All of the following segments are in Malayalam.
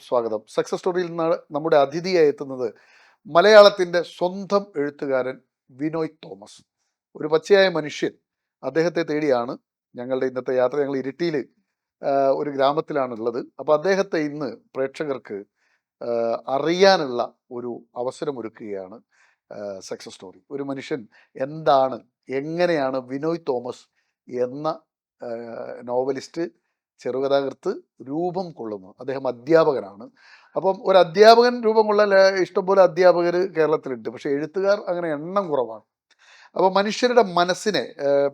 സ്വാഗതം. സക്സസ് സ്റ്റോറിയിൽ നിന്ന് നമ്മുടെ അതിഥിയായി എത്തുന്നത് മലയാളത്തിൻ്റെ സ്വന്തം എഴുത്തുകാരൻ വിനോയ് തോമസ്. ഒരു പച്ചയായ മനുഷ്യൻ. അദ്ദേഹത്തെ തേടിയാണ് ഞങ്ങളുടെ ഇന്നത്തെ യാത്ര. ഞങ്ങൾ ഇരിട്ടിയിൽ ഒരു ഗ്രാമത്തിലാണുള്ളത്. അപ്പോൾ അദ്ദേഹത്തെ ഇന്ന് പ്രേക്ഷകർക്ക് അറിയാനുള്ള ഒരു അവസരമൊരുക്കുകയാണ് സക്സസ് സ്റ്റോറി. ഒരു മനുഷ്യൻ എന്താണ്, എങ്ങനെയാണ് വിനോയ് തോമസ് എന്ന നോവലിസ്റ്റ്, ചെറുകഥാകൃത്ത് രൂപം കൊള്ളുന്നു. അദ്ദേഹം അധ്യാപകനാണ്. അപ്പം ഒരു അധ്യാപകൻ രൂപം കൊള്ളാൻ ഇഷ്ടംപോലെ അധ്യാപകർ കേരളത്തിലുണ്ട്. പക്ഷേ എഴുത്തുകാർ അങ്ങനെ എണ്ണം കുറവാണ്. അപ്പോൾ മനുഷ്യരുടെ മനസ്സിനെ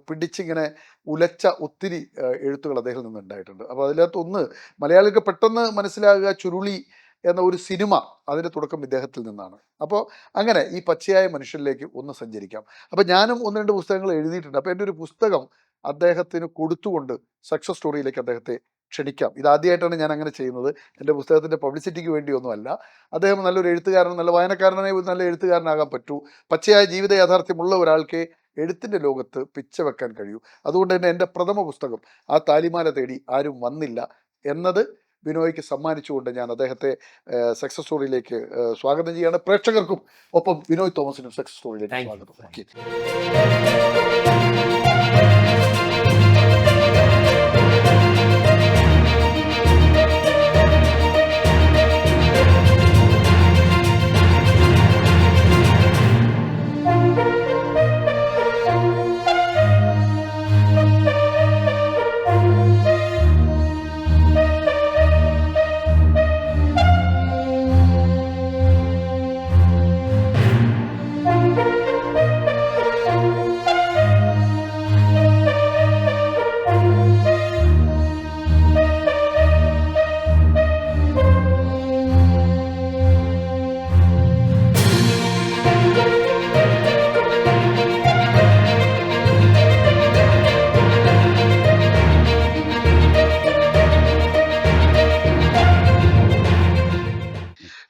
പിടിച്ചിങ്ങനെ ഉലച്ച ഒത്തിരി എഴുത്തുകൾ അദ്ദേഹത്തിൽ നിന്നുണ്ടായിട്ടുണ്ട്. അപ്പോൾ അതിനകത്ത് ഒന്ന് മലയാളികൾക്ക് പെട്ടെന്ന് മനസ്സിലാകുക ചുരുളി എന്ന ഒരു സിനിമ, അതിൻ്റെ തുടക്കം ഇദ്ദേഹത്തിൽ നിന്നാണ്. അപ്പോൾ അങ്ങനെ ഈ പച്ചയായ മനുഷ്യരിലേക്ക് ഒന്ന് സഞ്ചരിക്കാം. അപ്പോൾ ഞാനും ഒന്ന് രണ്ട് പുസ്തകങ്ങൾ എഴുതിയിട്ടുണ്ട്. അപ്പോൾ എൻ്റെ ഒരു പുസ്തകം അദ്ദേഹത്തിന് കൊടുത്തുകൊണ്ട് സക്സസ് സ്റ്റോറിയിലേക്ക് അദ്ദേഹത്തെ ക്ഷണിക്കാം. ഇതാദ്യമായിട്ടാണ് ഞാൻ അങ്ങനെ ചെയ്യുന്നത്. എൻ്റെ പുസ്തകത്തിൻ്റെ പബ്ലിസിറ്റിക്ക് വേണ്ടിയൊന്നുമല്ല. അദ്ദേഹം നല്ലൊരു എഴുത്തുകാരൻ, നല്ല വായനക്കാരനായി ഒരു നല്ല എഴുത്തുകാരനാകാൻ പറ്റൂ. പച്ചയായ ജീവിത യാഥാർത്ഥ്യമുള്ള ഒരാൾക്ക് എഴുത്തിൻ്റെ ലോകത്ത് പിച്ച വെക്കാൻ കഴിയൂ. അതുകൊണ്ട് തന്നെ എൻ്റെ പ്രഥമ പുസ്തകം ആ താലിമാല തേടി ആരും വന്നില്ല എന്നത് ബിനോയ്ക്ക് സമ്മാനിച്ചുകൊണ്ട് ഞാൻ അദ്ദേഹത്തെ സക്സസ് സ്റ്റോറിയിലേക്ക് സ്വാഗതം ചെയ്യുകയാണ്. പ്രേക്ഷകർക്കും ഒപ്പം ബിനോയ് തോമസിനും സക്സസ് സ്റ്റോറിയിലേക്ക് സ്വാഗതം. ഓക്കെ.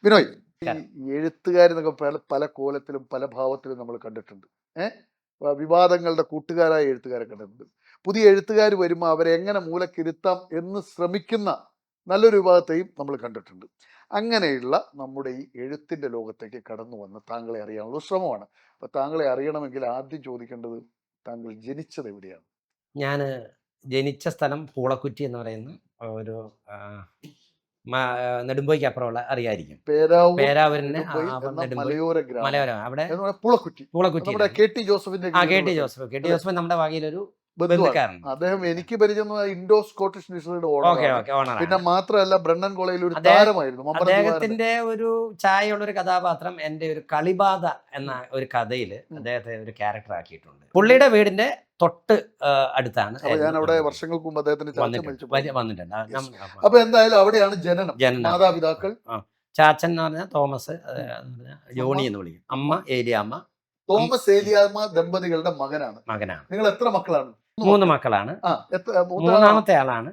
വിനോയ്, ഈ എഴുത്തുകാരെന്നൊക്കെ പല കോലത്തിലും പല ഭാവത്തിലും നമ്മൾ കണ്ടിട്ടുണ്ട്. വിവാദങ്ങളുടെ കൂട്ടുകാരായ എഴുത്തുകാരെ കണ്ടിട്ടുണ്ട്. പുതിയ എഴുത്തുകാർ വരുമ്പോൾ അവരെ എങ്ങനെ മൂലക്കിരുത്താം എന്ന് ശ്രമിക്കുന്ന നല്ലൊരു വിഭാഗത്തെയും നമ്മൾ കണ്ടിട്ടുണ്ട്. അങ്ങനെയുള്ള നമ്മുടെ ഈ എഴുത്തിൻ്റെ ലോകത്തേക്ക് കടന്നു വന്ന് താങ്കളെ അറിയാനുള്ള ശ്രമമാണ്. അപ്പോൾ താങ്കളെ അറിയണമെങ്കിൽ ആദ്യം ചോദിക്കേണ്ടത്, താങ്കൾ ജനിച്ചത് എവിടെയാണ്? ഞാൻ ജനിച്ച സ്ഥലം പൂളക്കുറ്റി എന്ന് പറയുന്ന ഒരു നെടുമ്പോയ്ക്ക് അപ്പുറമുള്ള അറിയായിരിക്കും. പേരാവൂരിന് മലയോര അവിടെ പൂളക്കുറ്റി കെ ടി ജോസഫ് നമ്മുടെ വകയിലൊരു ബന്ധുക്കാരൻ. അദ്ദേഹം എനിക്ക് പരിചയം ഇൻഡോ സ്കോട്ടിഷ് ഡിസ്റ്ററിയുടെ ഓണറാണ്. പിന്നെ മാത്രമല്ല ബ്രണ്ണൻ കോളേജിൽ ഒരു താരമായിരുന്നു. അദ്ദേഹത്തിന്റെ ഒരു ചായയുള്ള ഒരു കഥാപാത്രം എൻ്റെ ഒരു കളിബാധ എന്ന ഒരു കഥയിൽ അദ്ദേഹത്തെ ഒരു ക്യാരക്ടർ ആക്കിയിട്ടുണ്ട്. പുള്ളിയുടെ വീടിന്റെ തൊട്ട് അടുത്താണ്. ഞാൻ അവിടെ വർഷങ്ങൾക്ക് മുമ്പ് അദ്ദേഹത്തിന് വന്നിട്ടുണ്ട്. അപ്പൊ എന്തായാലും അവിടെയാണ് ജനനം. മാതാപിതാക്കൾ ചാച്ചൻ എന്ന് പറഞ്ഞാൽ തോമസ്, ജോണി എന്ന് വിളിക്കും. അമ്മ ഏലിയാമ്മ. തോമസ് ഏലിയാമ്മ ദമ്പതികളുടെ മകനാണ്. നിങ്ങൾ എത്ര മക്കളാണ്? 3 മക്കളാണ്. മൂന്നാമത്തെ ആളാണ്.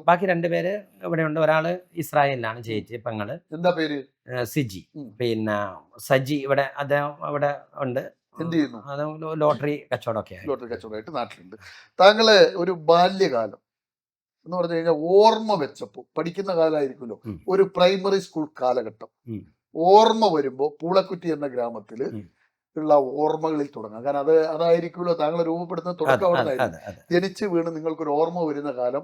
ബാക്കി രണ്ടുപേര് ഇവിടെ ഉണ്ട്. ഒരാള് ഇസ്രായേലിലാണ്, ചേച്ചി പെങ്ങള്. എന്താ പേര്? സിജി. പിന്നെ സജി ഇവിടെ അദ്ദേഹം ഇവിടെ ഉണ്ട്. എന്ത് ചെയ്യുന്നു? അത് ലോട്ടറി കച്ചവടമൊക്കെ കച്ചവടമായിട്ട് നാട്ടിലുണ്ട്. താങ്കളെ ഒരു ബാല്യകാലം എന്ന് പറഞ്ഞു കഴിഞ്ഞാൽ ഓർമ്മ വെച്ചപ്പോ, പഠിക്കുന്ന കാലമായിരിക്കുമല്ലോ, ഒരു പ്രൈമറി സ്കൂൾ കാലഘട്ടം ഓർമ്മ വരുമ്പോ പൂളക്കുറ്റി എന്ന ഗ്രാമത്തില് ഉള്ള ഓർമ്മകളിൽ തുടങ്ങാം. കാരണം അതായിരിക്കുമല്ലോ താങ്കളെ രൂപപ്പെടുത്തുന്ന തുടക്കം. അവിടെ ജനിച്ച് വീണ് നിങ്ങൾക്കൊരു ഓർമ്മ വരുന്ന കാലം,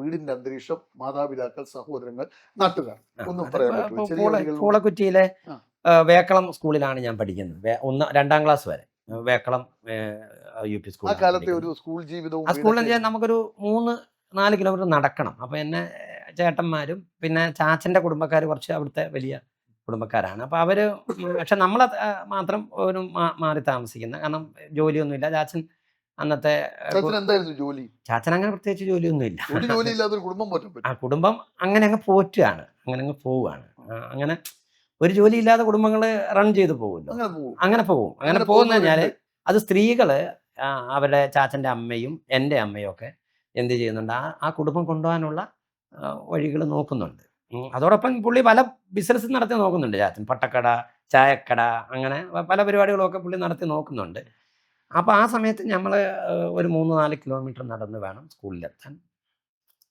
വീടിന്റെ അന്തരീക്ഷം, മാതാപിതാക്കൾ, സഹോദരങ്ങൾ, നാട്ടുകാർ, ഒന്നും പറയാൻ പറ്റില്ല. പൂളക്കുറ്റിയിലെ വേക്കളം സ്കൂളിലാണ് ഞാൻ പഠിക്കുന്നത്. 2ാം ക്ലാസ് വരെ വേക്കളം UP സ്കൂൾ. ആ കാലത്തെ ഒരു സ്കൂൾ ജീവിതവും. ആ സ്കൂളിൽ നമുക്കൊരു 3-4 കിലോമീറ്റർ നടക്കണം. അപ്പോൾ എന്നെ ചേട്ടന്മാരും പിന്നെ ചാച്ചൻ്റെ കുടുംബക്കാർ കുറച്ച് അവിടുത്തെ വലിയ കുടുംബക്കാരാണ്. അപ്പോൾ അവർ, പക്ഷെ നമ്മൾ മാത്രം ഒരു മാറി താമസിക്കുന്ന, കാരണം ജോലിയൊന്നുമില്ല. ചാച്ചൻ അന്നത്തെ ചാച്ചൻ അങ്ങനെ പ്രത്യേകിച്ച് ജോലിയൊന്നുമില്ല. ആ കുടുംബം അങ്ങനെ അങ്ങ് പോറ്റുകയാണ്, അങ്ങനെ പോവുകയാണ്. അങ്ങനെ ഒരു ജോലി ഇല്ലാതെ കുടുംബങ്ങൾ റൺ ചെയ്ത് പോകുമല്ലോ, അങ്ങനെ പോകുന്ന കഴിഞ്ഞാൽ അത് സ്ത്രീകള് അവരുടെ ചാച്ചൻ്റെ അമ്മയും എൻ്റെ അമ്മയും ഒക്കെ എന്ത് ചെയ്യുന്നുണ്ട്, ആ കുടുംബം കൊണ്ടുപോകാനുള്ള വഴികൾ നോക്കുന്നുണ്ട്. അതോടൊപ്പം പുള്ളി പല ബിസിനസ് നടത്തി നോക്കുന്നുണ്ട്. ചാച്ചൻ പട്ടക്കട, ചായക്കട, അങ്ങനെ പല പരിപാടികളൊക്കെ പുള്ളി നടത്തി നോക്കുന്നുണ്ട്. അപ്പോൾ ആ സമയത്ത് നമ്മൾ ഒരു 3-4 കിലോമീറ്റർ നടന്ന് വേണം സ്കൂളിലെത്താൻ.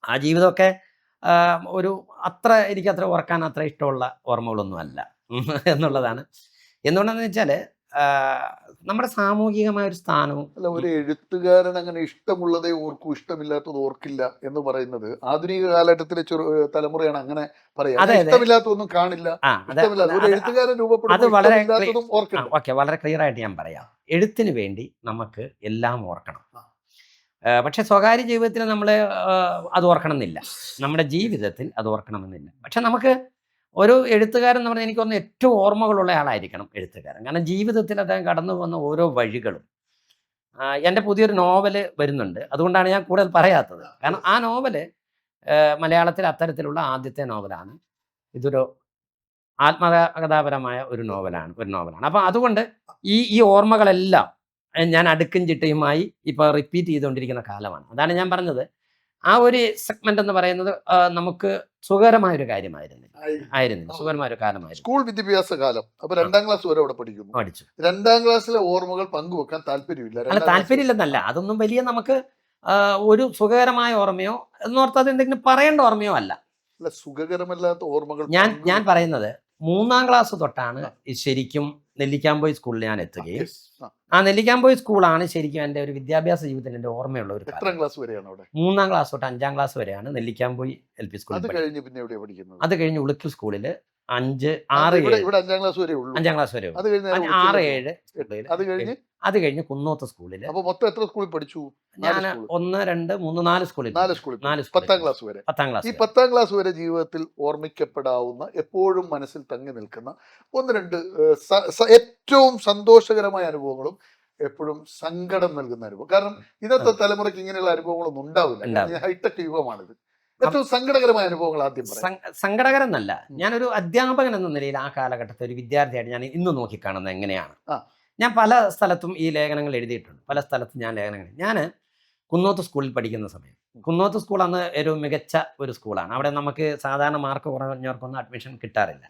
ആ ജീവിതമൊക്കെ ഒരു എനിക്കത്ര ഓർക്കാൻ അത്ര ഇഷ്ടമുള്ള ഓർമ്മകളൊന്നും അല്ല എന്നുള്ളതാണ്. എന്തുകൊണ്ടാണെന്ന് വെച്ചാൽ നമ്മുടെ സാമൂഹികമായ ഒരു സ്ഥാനവും അല്ല, ഒരു എഴുത്തുകാരൻ അങ്ങനെ ഇഷ്ടമുള്ളതേ ഓർക്കൂ, ഇഷ്ടമില്ലാത്തത് ഓർക്കില്ല എന്ന് പറയുന്നത് ആധുനിക കാലഘട്ടത്തിലെ തലമുറയാണ് അങ്ങനെ പറയാ. അതെ, അതെ. ഇഷ്ടമില്ലാത്തതൊന്നും കാണില്ല, ഇഷ്ടമില്ലാത്ത ഒരു എഴുത്തുകാരൻ അത് വളരെ രൂപപ്പെടുന്നതും ഓർക്കണം. ഓക്കെ, വളരെ ക്ലിയർ ആയിട്ട് ഞാൻ പറയാം. എഴുത്തിന് വേണ്ടി നമുക്ക് എല്ലാം ഓർക്കണം. പക്ഷെ സ്വകാര്യ ജീവിതത്തിൽ നമ്മൾ അത് ഓർക്കണമെന്നില്ല, നമ്മുടെ ജീവിതത്തിൽ അത് ഓർക്കണമെന്നില്ല. പക്ഷെ നമുക്ക് ഒരു എഴുത്തുകാരൻ എന്ന് പറഞ്ഞാൽ എനിക്കൊന്ന് ഏറ്റവും ഓർമ്മകളുള്ള ആളായിരിക്കണം എഴുത്തുകാരൻ. കാരണം ജീവിതത്തിൽ അദ്ദേഹം കടന്നു പോകുന്ന ഓരോ വഴികളും. എൻ്റെ പുതിയൊരു നോവല് വരുന്നുണ്ട്, അതുകൊണ്ടാണ് ഞാൻ കൂടുതൽ പറയാത്തത്. കാരണം ആ നോവല് മലയാളത്തിൽ അത്തരത്തിലുള്ള ആദ്യത്തെ നോവലാണ്. ഇതൊരു ആത്മകഥാപരമായ ഒരു നോവലാണ്. അപ്പോൾ അതുകൊണ്ട് ഈ ഓർമ്മകളെല്ലാം ഞാൻ അടുക്കും ചിട്ടയുമായി ഇപ്പോൾ റിപ്പീറ്റ് ചെയ്തുകൊണ്ടിരിക്കുന്ന കാലമാണ്. അതാണ് ഞാൻ പറഞ്ഞത്, ആ ഒരു സെഗ്മെന്റ് എന്ന് പറയുന്നത് നമുക്ക് സുഖകരമായൊരു കാര്യമായിരുന്നില്ല, സുഖകരമായൊരു കാലമായിരുന്നു. സ്കൂൾ വിദ്യാഭ്യാസ കാലം. അപ്പൊ 2ാം ക്ലാസ് വരെ അവിടെ പഠിച്ചു. 2ാം ക്ലാസ്സിലെ ഓർമ്മകൾ പങ്കുവെക്കാൻ താല്പര്യമില്ല. അല്ല, താല്പര്യമില്ലെന്നല്ല, അതൊന്നും വലിയ നമുക്ക് ഒരു സുഖകരമായ ഓർമ്മയോ എന്നോർത്ത് അത് എന്തെങ്കിലും പറയേണ്ട ഓർമ്മയോ അല്ല. സുഖകരമല്ലാത്ത ഓർമ്മകൾ ഞാൻ പറയുന്നത് 3ാം ക്ലാസ് തൊട്ടാണ് ശരിക്കും നെല്ലിക്കാംപോയി സ്കൂളിൽ ഞാൻ എത്തുകയും ആ നെല്ലിക്കാംപോയി സ്കൂളാണ് ശരിക്കും എൻ്റെ ഒരു വിദ്യാഭ്യാസ ജീവിതത്തിൽ എൻ്റെ ഓർമ്മയുള്ള ഒരു എത്രാം ക്ലാസ് വരെയാണ് അവിടെ? 3ാം ക്ലാസ് തൊട്ട് 5ാം ക്ലാസ് വരെയാണ് നെല്ലിക്കാംപോയി LP സ്കൂളിൽ. അത് കഴിഞ്ഞ് ഉളുക്കൽ സ്കൂളിൽ 5, 6, 7 5ാം ക്ലാസ് വരെ ഉള്ളൂ. 5ാം ക്ലാസ് വരെ 6, 7 അത് കഴിഞ്ഞ് കുന്നോത്ത് സ്കൂളിൽ. അപ്പൊ മൊത്തം എത്ര സ്കൂളിൽ പഠിച്ചു? ഞാൻ 1, 2, 3, 4 സ്കൂളിൽ. 10ാം ക്ലാസ് വരെ. 10ാം ക്ലാസ്. ഈ 10ാം ക്ലാസ് വരെ ജീവിതത്തിൽ ഓർമ്മിക്കപ്പെടാവുന്ന, എപ്പോഴും മനസ്സിൽ തങ്ങി നിൽക്കുന്ന 1-2 ഏറ്റവും സന്തോഷകരമായ അനുഭവങ്ങളും എപ്പോഴും സങ്കടം നൽകുന്ന അനുഭവം. കാരണം ഇന്നത്തെ തലമുറയ്ക്ക് ഇങ്ങനെയുള്ള അനുഭവങ്ങളൊന്നും ഉണ്ടാവില്ല. ഹൈടെക് യുഗമാണിത്. ഏറ്റവും സങ്കടകരമായ അനുഭവങ്ങൾ ആദ്യം പറയാം. സങ്കടകരം എന്നല്ല, ഞാനൊരു അധ്യാപകൻ എന്ന നിലയിൽ ആ കാലഘട്ടത്തിൽ ഒരു വിദ്യാർത്ഥിയായിട്ട് ഞാൻ ഇന്ന് നോക്കിക്കാണുന്നത് എങ്ങനെയാണ്. ഞാൻ പല സ്ഥലത്തും ഈ ലേഖനങ്ങൾ എഴുതിയിട്ടുണ്ട്. പല സ്ഥലത്തും ഞാൻ കുന്നോത്ത് സ്കൂളിൽ പഠിക്കുന്ന സമയം, കുന്നോത്ത് സ്കൂൾ അന്ന് ഒരു മികച്ച ഒരു സ്കൂളാണ്. അവിടെ നമുക്ക് സാധാരണ മാർക്ക് കുറഞ്ഞവർക്കൊന്നും അഡ്മിഷൻ കിട്ടാറില്ല.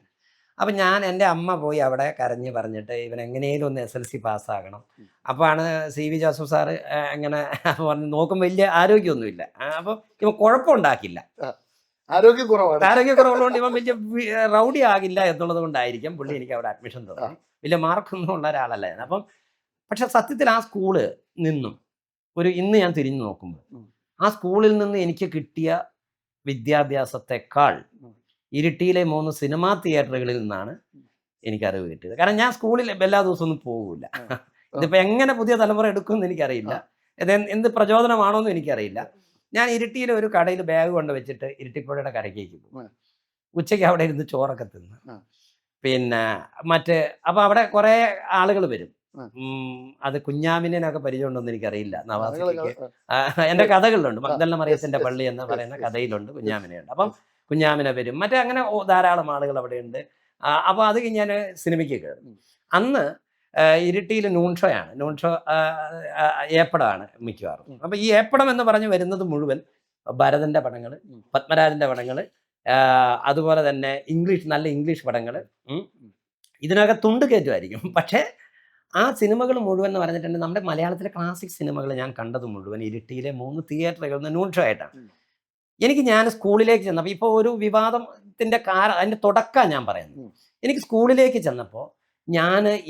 അപ്പം എൻ്റെ അമ്മ പോയി അവിടെ കരഞ്ഞ് പറഞ്ഞിട്ട് ഇവൻ എങ്ങനെയും ഒന്ന് SLC പാസ്സാകണം. അപ്പോഴാണ് CV ജോസഫ് സാറ് എങ്ങനെ പറഞ്ഞ് നോക്കും, വലിയ ആരോഗ്യമൊന്നുമില്ല. അപ്പം ഇവൻ കുഴപ്പമുണ്ടാക്കില്ല, ആരോഗ്യക്കുറവുള്ളതുകൊണ്ട് ഇവൻ വലിയ റൗഡി ആകില്ല എന്നുള്ളത് കൊണ്ടായിരിക്കും പുള്ളി എനിക്ക് അവിടെ അഡ്മിഷൻ തന്നു. വലിയ മാർക്കൊന്നും ഉള്ള ഒരാളല്ലായിരുന്നു. അപ്പം പക്ഷെ സത്യത്തിൽ ആ സ്കൂള് നിന്നും ഇന്ന് ഞാൻ തിരിഞ്ഞു നോക്കുമ്പോൾ ആ സ്കൂളിൽ നിന്ന് എനിക്ക് കിട്ടിയ വിദ്യാഭ്യാസത്തെക്കാൾ ഇരിട്ടിയിലെ 3 സിനിമാ തിയേറ്ററുകളിൽ നിന്നാണ് എനിക്ക് അറിവ് കിട്ടിയത്. കാരണം ഞാൻ സ്കൂളിൽ എല്ലാ ദിവസവും ഒന്നും പോകില്ല. ഇതിപ്പോൾ എങ്ങനെ പുതിയ തലമുറ എടുക്കുമെന്ന് എനിക്കറിയില്ല, എന്ത് പ്രചോദനമാണോന്നും എനിക്കറിയില്ല. ഞാൻ ഇരിട്ടിയിലെ ഒരു കടയിൽ ബാഗ് കൊണ്ട് വെച്ചിട്ട് ഇരിട്ടിപ്പുഴയുടെ കരയ്ക്കേക്ക് പോകും. ഉച്ചയ്ക്ക് അവിടെ ഇരുന്ന് ചോറൊക്കെ തിന്ന് പിന്നെ അപ്പോൾ അവിടെ കുറേ ആളുകൾ വരും. അത് കുഞ്ഞാമിനൊക്കെ പരിചയമുണ്ടോന്ന് എനിക്കറിയില്ല. നവാസിക്ക് എൻ്റെ കഥകളിലുണ്ട്. മഗ്ദലന മറിയത്തിന്റെ പള്ളി എന്ന് പറയുന്ന കഥയിലുണ്ട് കുഞ്ഞാമിനുണ്ട്. അപ്പം കുഞ്ഞാമിന വരും, അങ്ങനെ ധാരാളം ആളുകൾ അവിടെ ഉണ്ട്. അപ്പോൾ അത് ഞാൻ സിനിമയ്ക്ക് കയറും. അന്ന് ഇരിട്ടിയിൽ നൂൺ ഷോ ഏപ്പടമാണ് മിക്കവാറും. അപ്പം ഈ ഏപ്പടം എന്ന് പറഞ്ഞ് വരുന്നത് മുഴുവൻ ഭരതൻ്റെ പടങ്ങൾ, പത്മരാജൻ്റെ പടങ്ങൾ, അതുപോലെ തന്നെ നല്ല ഇംഗ്ലീഷ് പടങ്ങൾ. ഇതിനൊക്കെ തുണ്ട് കയറ്റുമായിരിക്കും. പക്ഷേ ആ സിനിമകൾ മുഴുവൻ എന്ന് പറഞ്ഞിട്ടുണ്ടെങ്കിൽ നമ്മുടെ മലയാളത്തിലെ ക്ലാസിക് സിനിമകൾ ഞാൻ കണ്ടത് മുഴുവൻ ഇരിട്ടിയിലെ 3 തിയേറ്ററുകളിൽ നൂൺ ഷോ ആയിട്ടാണ്. ഞാൻ സ്കൂളിലേക്ക് ചെന്നപ്പോൾ, ഇപ്പോൾ ഒരു വിവാദത്തിൻ്റെ അതിൻ്റെ തുടക്കം ഞാൻ പറയുന്നത്, എനിക്ക് സ്കൂളിലേക്ക് ചെന്നപ്പോൾ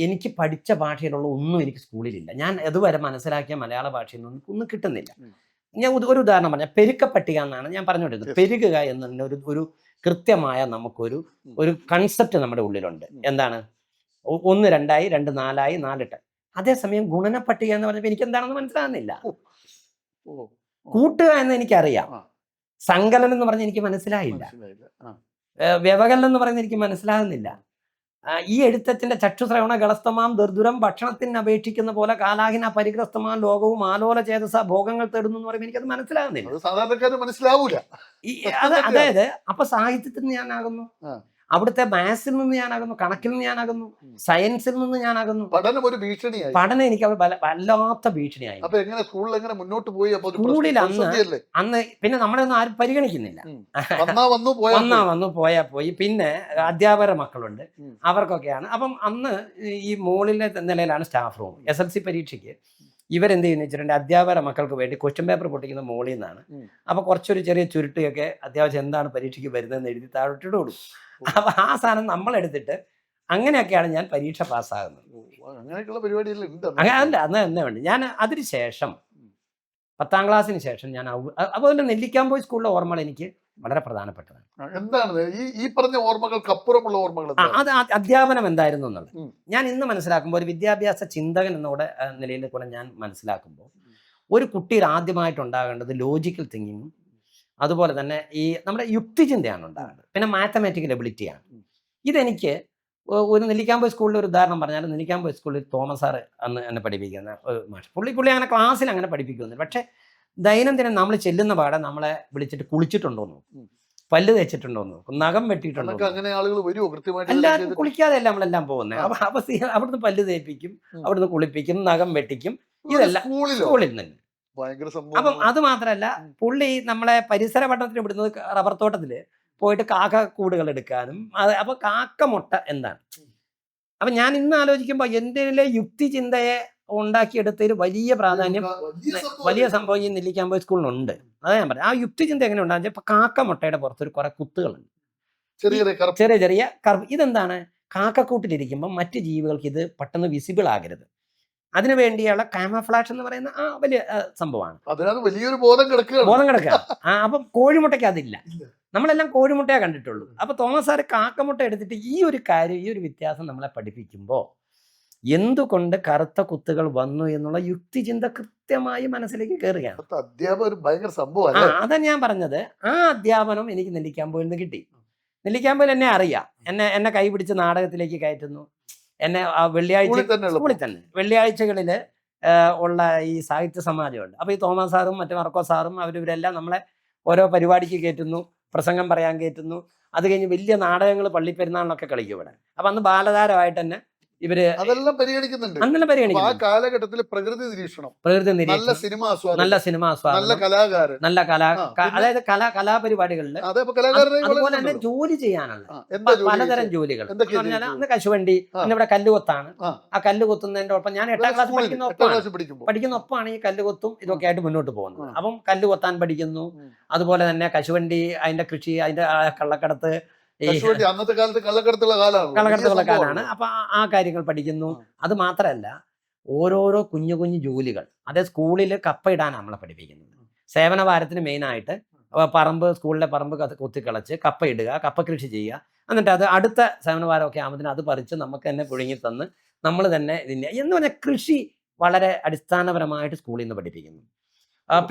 എനിക്ക് പഠിച്ച ഭാഷയിലുള്ള ഒന്നും എനിക്ക് സ്കൂളിലില്ല. ഞാൻ അതുവരെ മനസ്സിലാക്കിയ മലയാള ഭാഷയിൽ നിന്നും ഒന്നും കിട്ടുന്നില്ല. ഞാൻ ഒരു ഉദാഹരണം പറഞ്ഞാൽ പെരുക്കപ്പട്ടിക എന്നാണ് ഞാൻ പറഞ്ഞുകൊണ്ടിരുന്നത്. പെരുകുക എന്ന ഒരു കൃത്യമായ നമുക്കൊരു കൺസെപ്റ്റ് നമ്മുടെ ഉള്ളിലുണ്ട്. എന്താണ് 1 2 2 4 4 അതേസമയം ഗുണനപ്പട്ടിക എന്ന് പറഞ്ഞപ്പോൾ എനിക്ക് എന്താണെന്ന് മനസ്സിലാകുന്നില്ല. കൂട്ടുക എന്ന് എനിക്കറിയാം, സങ്കലനം എന്ന് പറഞ്ഞ് എനിക്ക് മനസ്സിലായില്ല, വ്യവകലനം എന്ന് പറയുന്നത് എനിക്ക് മനസ്സിലാകുന്നില്ല. ഈ എഴുത്തച്ഛൻ്റെ ചക്ഷുശ്രവണ ഗളസ്തമാം ദുർദുരം ഭക്ഷണത്തിന് അപേക്ഷിക്കുന്ന പോലെ കാലാഹിന പരിഗ്രസ്തമാം ലോകവും ആലോല ചേതസ ഭോഗങ്ങൾ തേടുന്നു എന്ന് പറയുമ്പോൾ എനിക്കത് മനസ്സിലാകുന്നില്ല. അതായത് അപ്പൊ സാഹിത്യത്തിൽ നിന്ന് ഞാനാകുന്നു, അവിടുത്തെ മാത്സിൽ നിന്ന് ഞാനാകുന്നു, കണക്കിൽ നിന്ന് ഞാനാകുന്നു, സയൻസിൽ നിന്ന് ഞാനാകുന്നു. പഠനം എനിക്ക് വല്ലാത്ത ഭീഷണിയായി. സ്കൂളിൽ അന്ന് പിന്നെ നമ്മളെ ഒന്നും ആരും പരിഗണിക്കുന്നില്ല. വന്നു പോയാ പോയി. പിന്നെ അധ്യാപകരുടെ മക്കളുണ്ട്, അവർക്കൊക്കെയാണ്. അപ്പം അന്ന് ഈ മോളിലെ നിലയിലാണ് സ്റ്റാഫ് റൂം. SLC പരീക്ഷയ്ക്ക് ഇവരെന്ത് ചെയ്യുന്ന വെച്ചിട്ടുണ്ടെങ്കിൽ അധ്യാപകരെ മക്കൾക്ക് വേണ്ടി ക്വസ്റ്റ്യൻ പേപ്പർ പൊട്ടിക്കുന്ന മോളിൽ നിന്നാണ്. അപ്പോൾ കുറച്ചൊരു ചെറിയ ചുരുട്ടിയൊക്കെ അത്യാവശ്യം എന്താണ് പരീക്ഷയ്ക്ക് വരുന്നതെന്ന് എഴുതി താഴോട്ടിട്ട് കൊടുക്കും. അപ്പോൾ ആ സാധനം നമ്മളെടുത്തിട്ട് അങ്ങനെയൊക്കെയാണ് ഞാൻ പരീക്ഷ പാസ്സാകുന്നത്. അങ്ങനെയൊക്കെയുള്ള പരിപാടികൾ ഉണ്ട്. അങ്ങനെ അല്ല, അന്ന് തന്നെ വേണ്ട. ഞാൻ അതിന് ശേഷം 10ാം ക്ലാസ്സിന് ശേഷം ഞാൻ അതുപോലെ നെല്ലിക്കാമ്പോയി സ്കൂളിലെ ഓർമ്മകൾ എനിക്ക് വളരെ പ്രധാനപ്പെട്ടതാണ്. എന്താണ് ഈ പറഞ്ഞ ഓർമ്മകൾക്ക് അപ്പുറമുള്ള ഓർമ്മകൾ? അത് അധ്യാപനം എന്തായിരുന്നു എന്നുള്ളത് ഞാൻ ഇന്ന് മനസ്സിലാക്കുമ്പോൾ, ഒരു വിദ്യാഭ്യാസ ചിന്തകൻ എന്നോടെ നിലയിൽ കൂടെ ഞാൻ മനസ്സിലാക്കുമ്പോൾ, ഒരു കുട്ടിയിൽ ആദ്യമായിട്ട് ഉണ്ടാകേണ്ടത് ലോജിക്കൽ തിങ്കിങ്ങും അതുപോലെ തന്നെ ഈ നമ്മുടെ യുക്തിചിന്തയാണ് ഉണ്ടാകേണ്ടത്. പിന്നെ മാത്തമാറ്റിക്കൽ എബിലിറ്റിയാണ്. ഇതെനിക്ക് ഒരു നെല്ലിക്കാമ്പോയി സ്കൂളിൽ ഒരു ഉദാഹരണം പറഞ്ഞാൽ, നെല്ലിക്കാമ്പോയി സ്കൂളിൽ തോമസ് സാറ് അന്ന് എന്നെ പഠിപ്പിക്കുന്ന ഒരു മാഷ്, പുള്ളി അങ്ങനെ ക്ലാസ്സിൽ അങ്ങനെ പഠിപ്പിക്കുന്നില്ല. പക്ഷേ ദൈനംദിനം നമ്മൾ ചെല്ലുന്ന പാടെ നമ്മളെ വിളിച്ചിട്ട് കുളിച്ചിട്ടുണ്ടോ നോക്കും, പല്ല് തേച്ചിട്ടുണ്ടോ നോക്കും, നഖം വെട്ടിയിട്ടുണ്ടോ. അങ്ങനെ ആളുകൾ വരുമോ കൃത്യമായിട്ട്? എല്ലാവരും കുളിക്കാതെ അല്ല നമ്മളെല്ലാം പോകുന്നത്. അപ്പൊ അവിടുന്ന് പല്ല് തേപ്പിക്കും, അവിടുന്ന് കുളിപ്പിക്കും, നഖം വെട്ടിക്കും. ഇതെല്ലാം സ്കൂളിൽ തന്നെ. അപ്പം അത് മാത്രമല്ല, പുള്ളി നമ്മളെ പരിസര പഠനത്തിന് വിടുന്നത് റബ്ബർ തോട്ടത്തില് പോയിട്ട് കാക്ക കൂടുകൾ എടുക്കാനും. അപ്പൊ കാക്ക മുട്ട എന്താണ്? അപ്പൊ ഞാൻ ഇന്ന് ആലോചിക്കുമ്പോൾ എൻ്റെ യുക്തി ചിന്തയെ ഉണ്ടാക്കിയെടുത്തതിൽ വലിയ പ്രാധാന്യം, വലിയ സംഭവം ഈ നെല്ലിക്കാമ്പോയി സ്കൂളിനുണ്ട്. അതാ ഞാൻ പറഞ്ഞത്. ആ യുക്തി ചിന്ത എങ്ങനെ ഉണ്ടാകും? ഇപ്പൊ കാക്ക മുട്ടയുടെ പുറത്തൊരു കുറെ കുത്തുകളുണ്ട്, ചെറിയ ചെറിയ കർവ്. ഇതെന്താണ്? കാക്കക്കൂട്ടിലിരിക്കുമ്പോൾ മറ്റ് ജീവികൾക്ക് ഇത് പെട്ടെന്ന് വിസിബിൾ ആകരുത്, അതിനു വേണ്ടിയുള്ള കാമഫ്ലാഷ് എന്ന് പറയുന്ന ആ വലിയ സംഭവമാണ്. വലിയൊരു ബോധം കിടക്കുക. അപ്പം കോഴിമുട്ടയ്ക്ക് അതില്ല. നമ്മളെല്ലാം കോഴിമുട്ടയെ കണ്ടിട്ടുള്ളൂ. അപ്പൊ തോമസ് സാറ് കാക്കമുട്ട എടുത്തിട്ട് ഈ ഒരു കാര്യം, ഈ ഒരു വ്യത്യാസം നമ്മളെ പഠിപ്പിക്കുമ്പോൾ എന്തുകൊണ്ട് കറുത്ത കുത്തുകൾ വന്നു എന്നുള്ള യുക്തിചിന്ത കൃത്യമായി മനസ്സിലേക്ക് കയറുകയാണ്. അതാ ഞാൻ പറഞ്ഞത്. ആ അധ്യാപനം എനിക്ക് നെല്ലിക്കാമ്പോയിൽ നിന്ന് കിട്ടി. നെല്ലിക്കാമ്പോയിൽ എന്നെ അറിയാം. എന്നെ കൈ പിടിച്ച് നാടകത്തിലേക്ക് കയറ്റുന്നു. എന്നെ സ്കൂളിൽ തന്നെ വെള്ളിയാഴ്ചകളിൽ ഉള്ള ഈ സാഹിത്യ സമാജമുണ്ട്. അപ്പോൾ ഈ തോമസ് സാറും മറ്റു മർക്കോ സാറും അവരിവരെല്ലാം നമ്മളെ ഓരോ പരിപാടിക്ക് കയറ്റുന്നു, പ്രസംഗം പറയാൻ കയറ്റുന്നു. അത് കഴിഞ്ഞ് വലിയ നാടകങ്ങൾ പള്ളിപ്പെരുന്നാളിനൊക്കെ കളിക്കും ഇവിടെ. അപ്പം അന്ന് ബാലതാരമായിട്ട് തന്നെ ഇവര് അതെല്ലാം പരിഗണിക്കുന്നുണ്ട്. അങ്ങനെ പരിഗണിക്കുന്നു. ആ കാലഘട്ടത്തിൽ പ്രകൃതി നിരീക്ഷണം, നല്ല സിനിമ ആസ്വാദനം, നല്ല അതായത് കലാപരിപാടികളിൽ അതുപോലെ തന്നെ ജോലി ചെയ്യാനുള്ള പലതരം ജോലികൾ. പറഞ്ഞാൽ അന്ന് കശുവണ്ടി, ഇവിടെ കല്ലുകൊത്താണ്. ആ കല്ല് കൊത്തുന്നതിന്റെ ഒപ്പം ഞാൻ 8ാം ക്ലാസ് പഠിക്കുന്ന ഒപ്പമാണ് ഈ കല്ലുകൊത്തും ഇതൊക്കെ ആയിട്ട് മുന്നോട്ട് പോകുന്നത്. അപ്പം കല്ല് കൊത്താൻ പഠിക്കുന്നു. അതുപോലെ തന്നെ കശുവണ്ടി, അതിന്റെ കൃഷി, അതിന്റെ കള്ളക്കടത്ത്, അന്നത്തെ കാലത്ത് കള്ളക്കടത്തുള്ള കാലമാണ്. അപ്പൊ ആ കാര്യങ്ങൾ പഠിക്കുന്നു. അത് മാത്രമല്ല, ഓരോരോ കുഞ്ഞു കുഞ്ഞു ജോലികൾ. അതേ സ്കൂളിൽ കപ്പ ഇടാനാണ് നമ്മളെ പഠിപ്പിക്കുന്നത്. സേവന വാരത്തിന് മെയിനായിട്ട് സ്കൂളിലെ പറമ്പ് കൊത്തിക്കളച്ച് കപ്പ ഇടുക, കപ്പ കൃഷി ചെയ്യുക. എന്നിട്ട് അത് അടുത്ത സേവന വാരമൊക്കെ ആകുമ്പോൾ അത് പറിച്ച് നമുക്ക് തന്നെ പുഴുങ്ങി തന്ന് നമ്മൾ തന്നെ ഇതിൻ്റെ എന്ന് പറഞ്ഞാൽ കൃഷി വളരെ അടിസ്ഥാനപരമായിട്ട് സ്കൂളിൽ നിന്ന് പഠിപ്പിക്കുന്നു.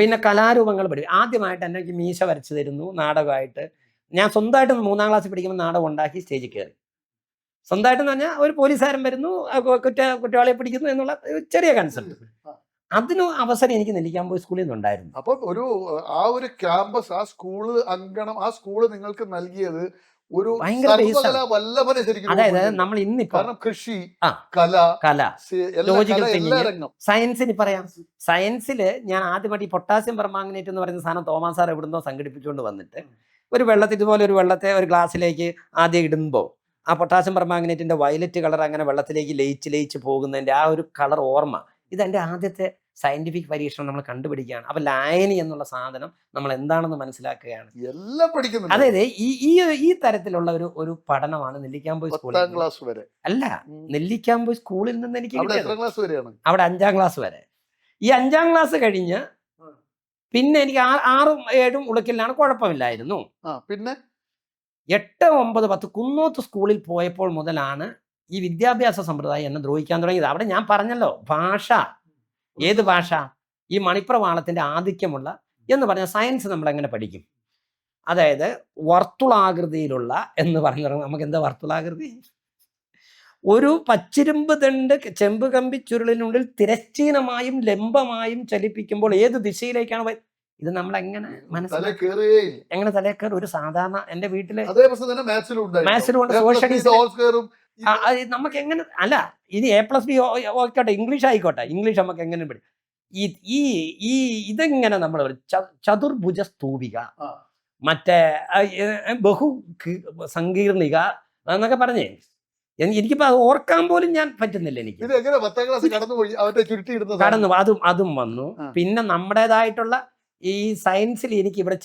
പിന്നെ കലാരൂപങ്ങൾ ആദ്യമായിട്ട് എനിക്ക് മീശ വരച്ചു തരുന്നു നാടകമായിട്ട്. ഞാൻ സ്വന്തമായിട്ട് 3ാം ക്ലാസ്സിൽ പഠിക്കുമ്പോൾ നാടകം ഉണ്ടാക്കി സ്റ്റേജിൽ കയറി. സ്വന്തമായിട്ടെന്ന് പറഞ്ഞാൽ ഒരു പോലീസുകാരൻ വരുന്നു, കുറ്റവാളിയെ പിടിക്കുന്നു എന്നുള്ള ചെറിയ കൺസെപ്റ്റ്. അതിന് അവസരം എനിക്ക് നെല്ലിക്കാമ്പോയി സ്കൂളിൽ നിന്നുണ്ടായിരുന്നു. അപ്പം ഒരു ക്യാമ്പസ്, ആ സ്കൂള് അങ്കണം, ആ സ്കൂള് നിങ്ങൾക്ക് നൽകിയത് ഒരു അതായത് നമ്മൾ ഇന്നിപ്പോ കൃഷി, ലോജിക്കൽ തിങ്കിങ്, സയൻസിന് പറയാം. സയൻസിൽ ഞാൻ ആദ്യമായിട്ട് ഈ പൊട്ടാസ്യം പെർമാംഗനേറ്റ് എന്ന് പറയുന്ന സാധനം തോമസ് സാർ എവിടുന്നോ സംഘടിപ്പിച്ചുകൊണ്ട് വന്നിട്ട് ഇതുപോലെ ഒരു വെള്ളത്തെ ഒരു ഗ്ലാസ്സിലേക്ക് ആദ്യം ഇടുമ്പോൾ ആ പൊട്ടാസ്യം പെർമാംഗനേറ്റിന്റെ വയലറ്റ് കളർ അങ്ങനെ വെള്ളത്തിലേക്ക് ലയിച്ച് പോകുന്നതിന്റെ ആ ഒരു കളർ ഓർമ്മ, ഇതെന്റെ ആദ്യത്തെ സയന്റിഫിക് പരീക്ഷണം നമ്മൾ കണ്ടുപിടിക്കുകയാണ്. അപ്പൊ ലായനി എന്നുള്ള സാധനം നമ്മൾ എന്താണെന്ന് മനസ്സിലാക്കുകയാണ്. എല്ലാം പഠിക്കുന്നു. അതായത് ഈ തരത്തിലുള്ള ഒരു പഠനമാണ് നെല്ലിക്കാമ്പോയി സ്കൂളിൽ അല്ല, നെല്ലിക്കാമ്പോയി സ്കൂളിൽ നിന്ന് എനിക്ക് അവിടെ 5ാം ക്ലാസ് വരെ. ഈ 5ാം ക്ലാസ് കഴിഞ്ഞ് പിന്നെ എനിക്ക് 6ഉം 7ഉം ഉളുക്കിലാണ്, കുഴപ്പമില്ലായിരുന്നു. പിന്നെ 8, 9, 10 കുന്നോത്ത് സ്കൂളിൽ പോയപ്പോൾ മുതലാണ് ഈ വിദ്യാഭ്യാസ സമ്പ്രദായം എന്നെ ദ്രോഹിക്കാൻ തുടങ്ങിയത്. അവിടെ ഞാൻ പറഞ്ഞല്ലോ, ഭാഷ, ഏത് ഭാഷ? ഈ മണിപ്രവാളത്തിന്റെ ആധിക്യമുള്ള എന്ന് പറഞ്ഞ സയൻസ് നമ്മൾ എങ്ങനെ പഠിക്കും? അതായത് വർത്തുളാകൃതിയിലുള്ള എന്ന് പറഞ്ഞു നമുക്ക് എന്താ വർത്തുളാകൃതി? ഒരു പച്ചിരുമ്പ് തണ്ട് ചെമ്പ് കമ്പി ചുരുളിനുള്ളിൽ തിരശ്ചീനമായും ലംബമായും ചലിപ്പിക്കുമ്പോൾ ഏത് ദിശയിലേക്കാണ് ഇത് നമ്മൾ എങ്ങനെ എങ്ങനെ തലേക്കേറി? ഒരു സാധാരണ എന്റെ വീട്ടില് മാത്സിലുണ്ട്, നമുക്ക് എങ്ങനെ അല്ല, ഇനി A+B ഓക്കോട്ടെ, ഇംഗ്ലീഷ് ആയിക്കോട്ടെ, ഇംഗ്ലീഷ് നമുക്ക് എങ്ങനെ പഠിക്കും? ഇതെങ്ങനെ നമ്മൾ ചതുർഭുജ സ്തൂപിക, മറ്റേ ബഹു സങ്കീർണിക എന്നൊക്കെ പറഞ്ഞേ, എനിക്കിപ്പോൾ അത് ഓർക്കാൻ പോലും ഞാൻ പറ്റുന്നില്ല എനിക്ക്. ഇത് എങ്ങനെ 10ാം ക്ലാസ് കടന്നുപോയി അവരുടെ ചുരുട്ടിയിടുന്നത്? കടന്നു അതും വന്നു. പിന്നെ നമ്മുടേതായിട്ടുള്ള ഈ സയൻസിൽ എനിക്ക് ഇവിടെ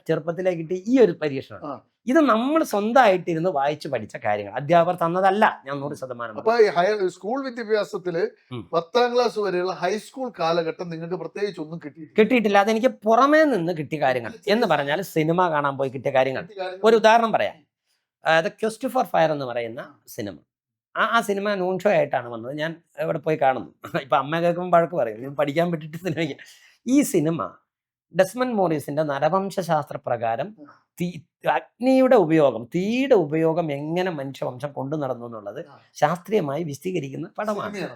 ചെറുപ്പത്തിലേ കിട്ടി ഈ ഒരു പരീക്ഷണം. ഇത് നമ്മൾ സ്വന്തമായിട്ടിരുന്ന് വായിച്ചു പഠിച്ച കാര്യങ്ങൾ, അധ്യാപകർ തന്നതല്ല. ഞാൻ 100%. അപ്പൊ ഈ സ്കൂൾ വിദ്യാഭ്യാസത്തില് 10ാം ക്ലാസ് വരെയുള്ള ഹൈസ്കൂൾ കാലഘട്ടം നിങ്ങൾക്ക് പ്രത്യേകിച്ച് ഒന്നും കിട്ടിയിട്ടില്ല. അതെനിക്ക് പുറമേ നിന്ന് കിട്ടിയ കാര്യങ്ങൾ എന്ന് പറഞ്ഞാൽ സിനിമ കാണാൻ പോയി കിട്ടിയ കാര്യങ്ങൾ. ഒരു ഉദാഹരണം പറയാം. ദ ക്വസ്റ്റ് ഫോർ ഫയർ എന്ന് പറയുന്ന സിനിമ, ആ സിനിമ നൂൺ ഷോ ആയിട്ടാണ് വന്നത്. ഞാൻ ഇവിടെ പോയി കാണുന്നു. ഇപ്പം അമ്മ കേൾക്കുമ്പോൾ വഴക്ക് പറയും, ഞാൻ പഠിക്കാൻ പറ്റിയിട്ട് സിനിമയ്ക്ക്. ഈ സിനിമ ഡെസ്മണ്ട് മോറിസിന്റെ നരവംശാസ്ത്ര പ്രകാരം അഗ്നിയുടെ ഉപയോഗം, തീയുടെ ഉപയോഗം എങ്ങനെ മനുഷ്യവംശം കൊണ്ടു നടന്നു എന്നുള്ളത് ശാസ്ത്രീയമായി വിശദീകരിക്കുന്ന പടമാണ്.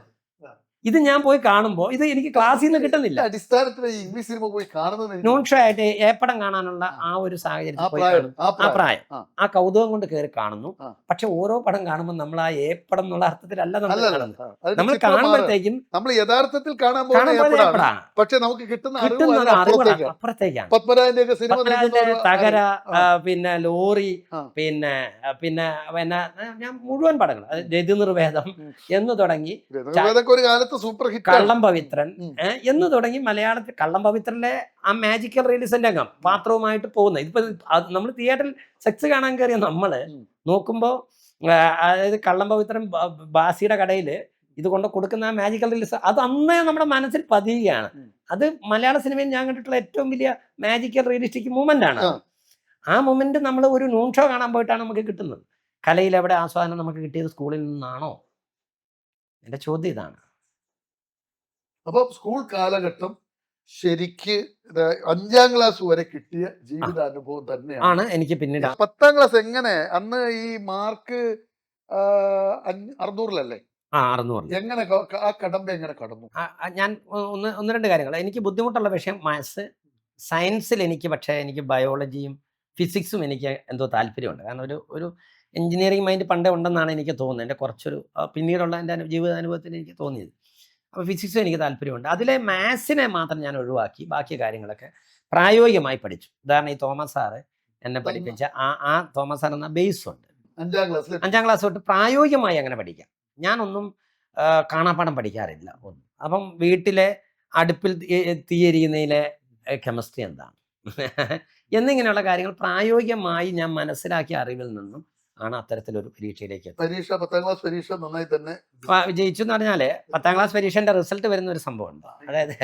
ഇത് ഞാൻ പോയി കാണുമ്പോൾ ഇത് എനിക്ക് ക്ലാസ്സിൽ നിന്ന് കിട്ടുന്നില്ല. അടിസ്ഥാനത്തിൽ ഇംഗ്ലീഷ് സിനിമ പോയി കാണുന്നത് നോൺ ഷോ ആയിട്ട് ഏപ്പടം കാണാനുള്ള ആ ഒരു സാഹചര്യത്തിൽ ആ പ്രായം, ആ കൗതുകം കൊണ്ട് കയറി കാണുന്നു. പക്ഷെ ഓരോ പടം കാണുമ്പോൾ നമ്മൾ ആ ഏപ്പടം എന്നുള്ള അർത്ഥത്തിലല്ല നമ്മൾ കാണുന്നത്. നമ്മൾ കാണുമ്പോഴത്തേക്കും നമ്മൾ യഥാർത്ഥത്തിൽ കാണാൻ പോകുന്ന, പക്ഷെ നമുക്ക് കിട്ടുന്നത് അപ്പുറത്തേക്കാണ്. പത്മരാജന്റെ സിനിമ, തകര, പിന്നെ ലോറി, പിന്നെ പിന്നെ പിന്നെ ഞാൻ മുഴുവൻ പടങ്ങൾ, രതിനിർവേദം എന്ന് തുടങ്ങി, ഒരു കാലത്ത് സൂപ്പർ ഹിറ്റ്, കള്ളം പവിത്രൻ എന്ന് തുടങ്ങി മലയാളത്തിൽ കള്ളം പവിത്രനിലെ ആ മാജിക്കൽ റിയലിസം രംഗം പാത്രവുമായിട്ട് പോകുന്നത്. ഇതിപ്പോ നമ്മൾ തിയേറ്ററിൽ സെക്സ് കാണാൻ കയറിയ നമ്മള് നോക്കുമ്പോൾ, അതായത് കള്ളം പവിത്രൻ ബാസിയുടെ കടയിൽ ഇത് കൊണ്ട് കൊടുക്കുന്ന ആ മാജിക്കൽ റിയലിസം അത് അന്നേ നമ്മുടെ മനസ്സിൽ പതിയുകയാണ്. അത് മലയാള സിനിമയിൽ ഞാൻ കണ്ടിട്ടുള്ള ഏറ്റവും വലിയ മാജിക്കൽ റിയലിസ്റ്റിക് മൂമെന്റ് ആണ്. ആ മൂമെന്റ് നമ്മൾ ഒരു നൂൺ ഷോ കാണാൻ പോയിട്ടാണ് നമുക്ക് കിട്ടുന്നത്. കലയിൽ എവിടെ ആസ്വാദനം നമുക്ക് കിട്ടിയത് സ്കൂളിൽ നിന്നാണോ? എന്റെ ചോദ്യം ഇതാണ്. അപ്പൊ സ്കൂൾ കാലഘട്ടം ശരിക്ക് 5ാം ക്ലാസ് വരെ കിട്ടിയ ജീവിതാനുഭവം തന്നെയാണ് എനിക്ക് പിന്നീട്. 10ാം ക്ലാസ് എങ്ങനെ? അന്ന് ഈ മാർക്ക് 600-ലല്ലേ? 600. എങ്ങനെ ആ കടമ്പ എങ്ങനെ കടന്നു? ഞാൻ ഒന്ന് രണ്ട് കാര്യങ്ങൾ. എനിക്ക് ബുദ്ധിമുട്ടുള്ള വിഷയം മാത്സ്. സയൻസിൽ പക്ഷേ എനിക്ക് ബയോളജിയും ഫിസിക്സും എനിക്ക് എന്തോ താല്പര്യമുണ്ട്. കാരണം ഒരു എഞ്ചിനീയറിംഗ് മൈൻഡ് പണ്ടേ ഉണ്ടെന്നാണ് എനിക്ക് തോന്നുന്നത്. എൻ്റെ കുറച്ചൊരു പിന്നീടുള്ള എൻ്റെ ജീവിതാനുഭവത്തിൽ എനിക്ക് തോന്നിയത്. അപ്പോൾ ഫിസിക്സും എനിക്ക് താല്പര്യമുണ്ട്. അതിലെ മാത്സിനെ മാത്രം ഞാൻ ഒഴിവാക്കി. ബാക്കി കാര്യങ്ങളൊക്കെ പ്രായോഗികമായി പഠിച്ചു. ഉദാഹരണം, ഈ തോമസ് സാറ് എന്നെ പഠിപ്പിച്ച ആ തോമസ് സാർ എന്ന ബേസ് ഉണ്ട്. 5ാം ക്ലാസ് തൊട്ട് പ്രായോഗികമായി അങ്ങനെ പഠിക്കാം. ഞാനൊന്നും കാണാപ്പാഠം പഠിക്കാറില്ല ഒന്നും. അപ്പം വീട്ടിലെ അടുപ്പിൽ തീയെരിയുന്നതിലെ കെമിസ്ട്രി എന്താണ് എന്നിങ്ങനെയുള്ള കാര്യങ്ങൾ പ്രായോഗികമായി ഞാൻ മനസ്സിലാക്കിയ അറിവിൽ നിന്നും ആണ് അത്തരത്തിലൊരു പരീക്ഷയിലേക്ക്. 10ാം ക്ലാസ് പരീക്ഷ നന്നായി തന്നെ വിജയിച്ചു എന്ന് പറഞ്ഞാൽ 10ാം ക്ലാസ് പരീക്ഷന്റെ റിസൾട്ട് വരുന്ന ഒരു സംഭവം ഉണ്ട്. അതായത്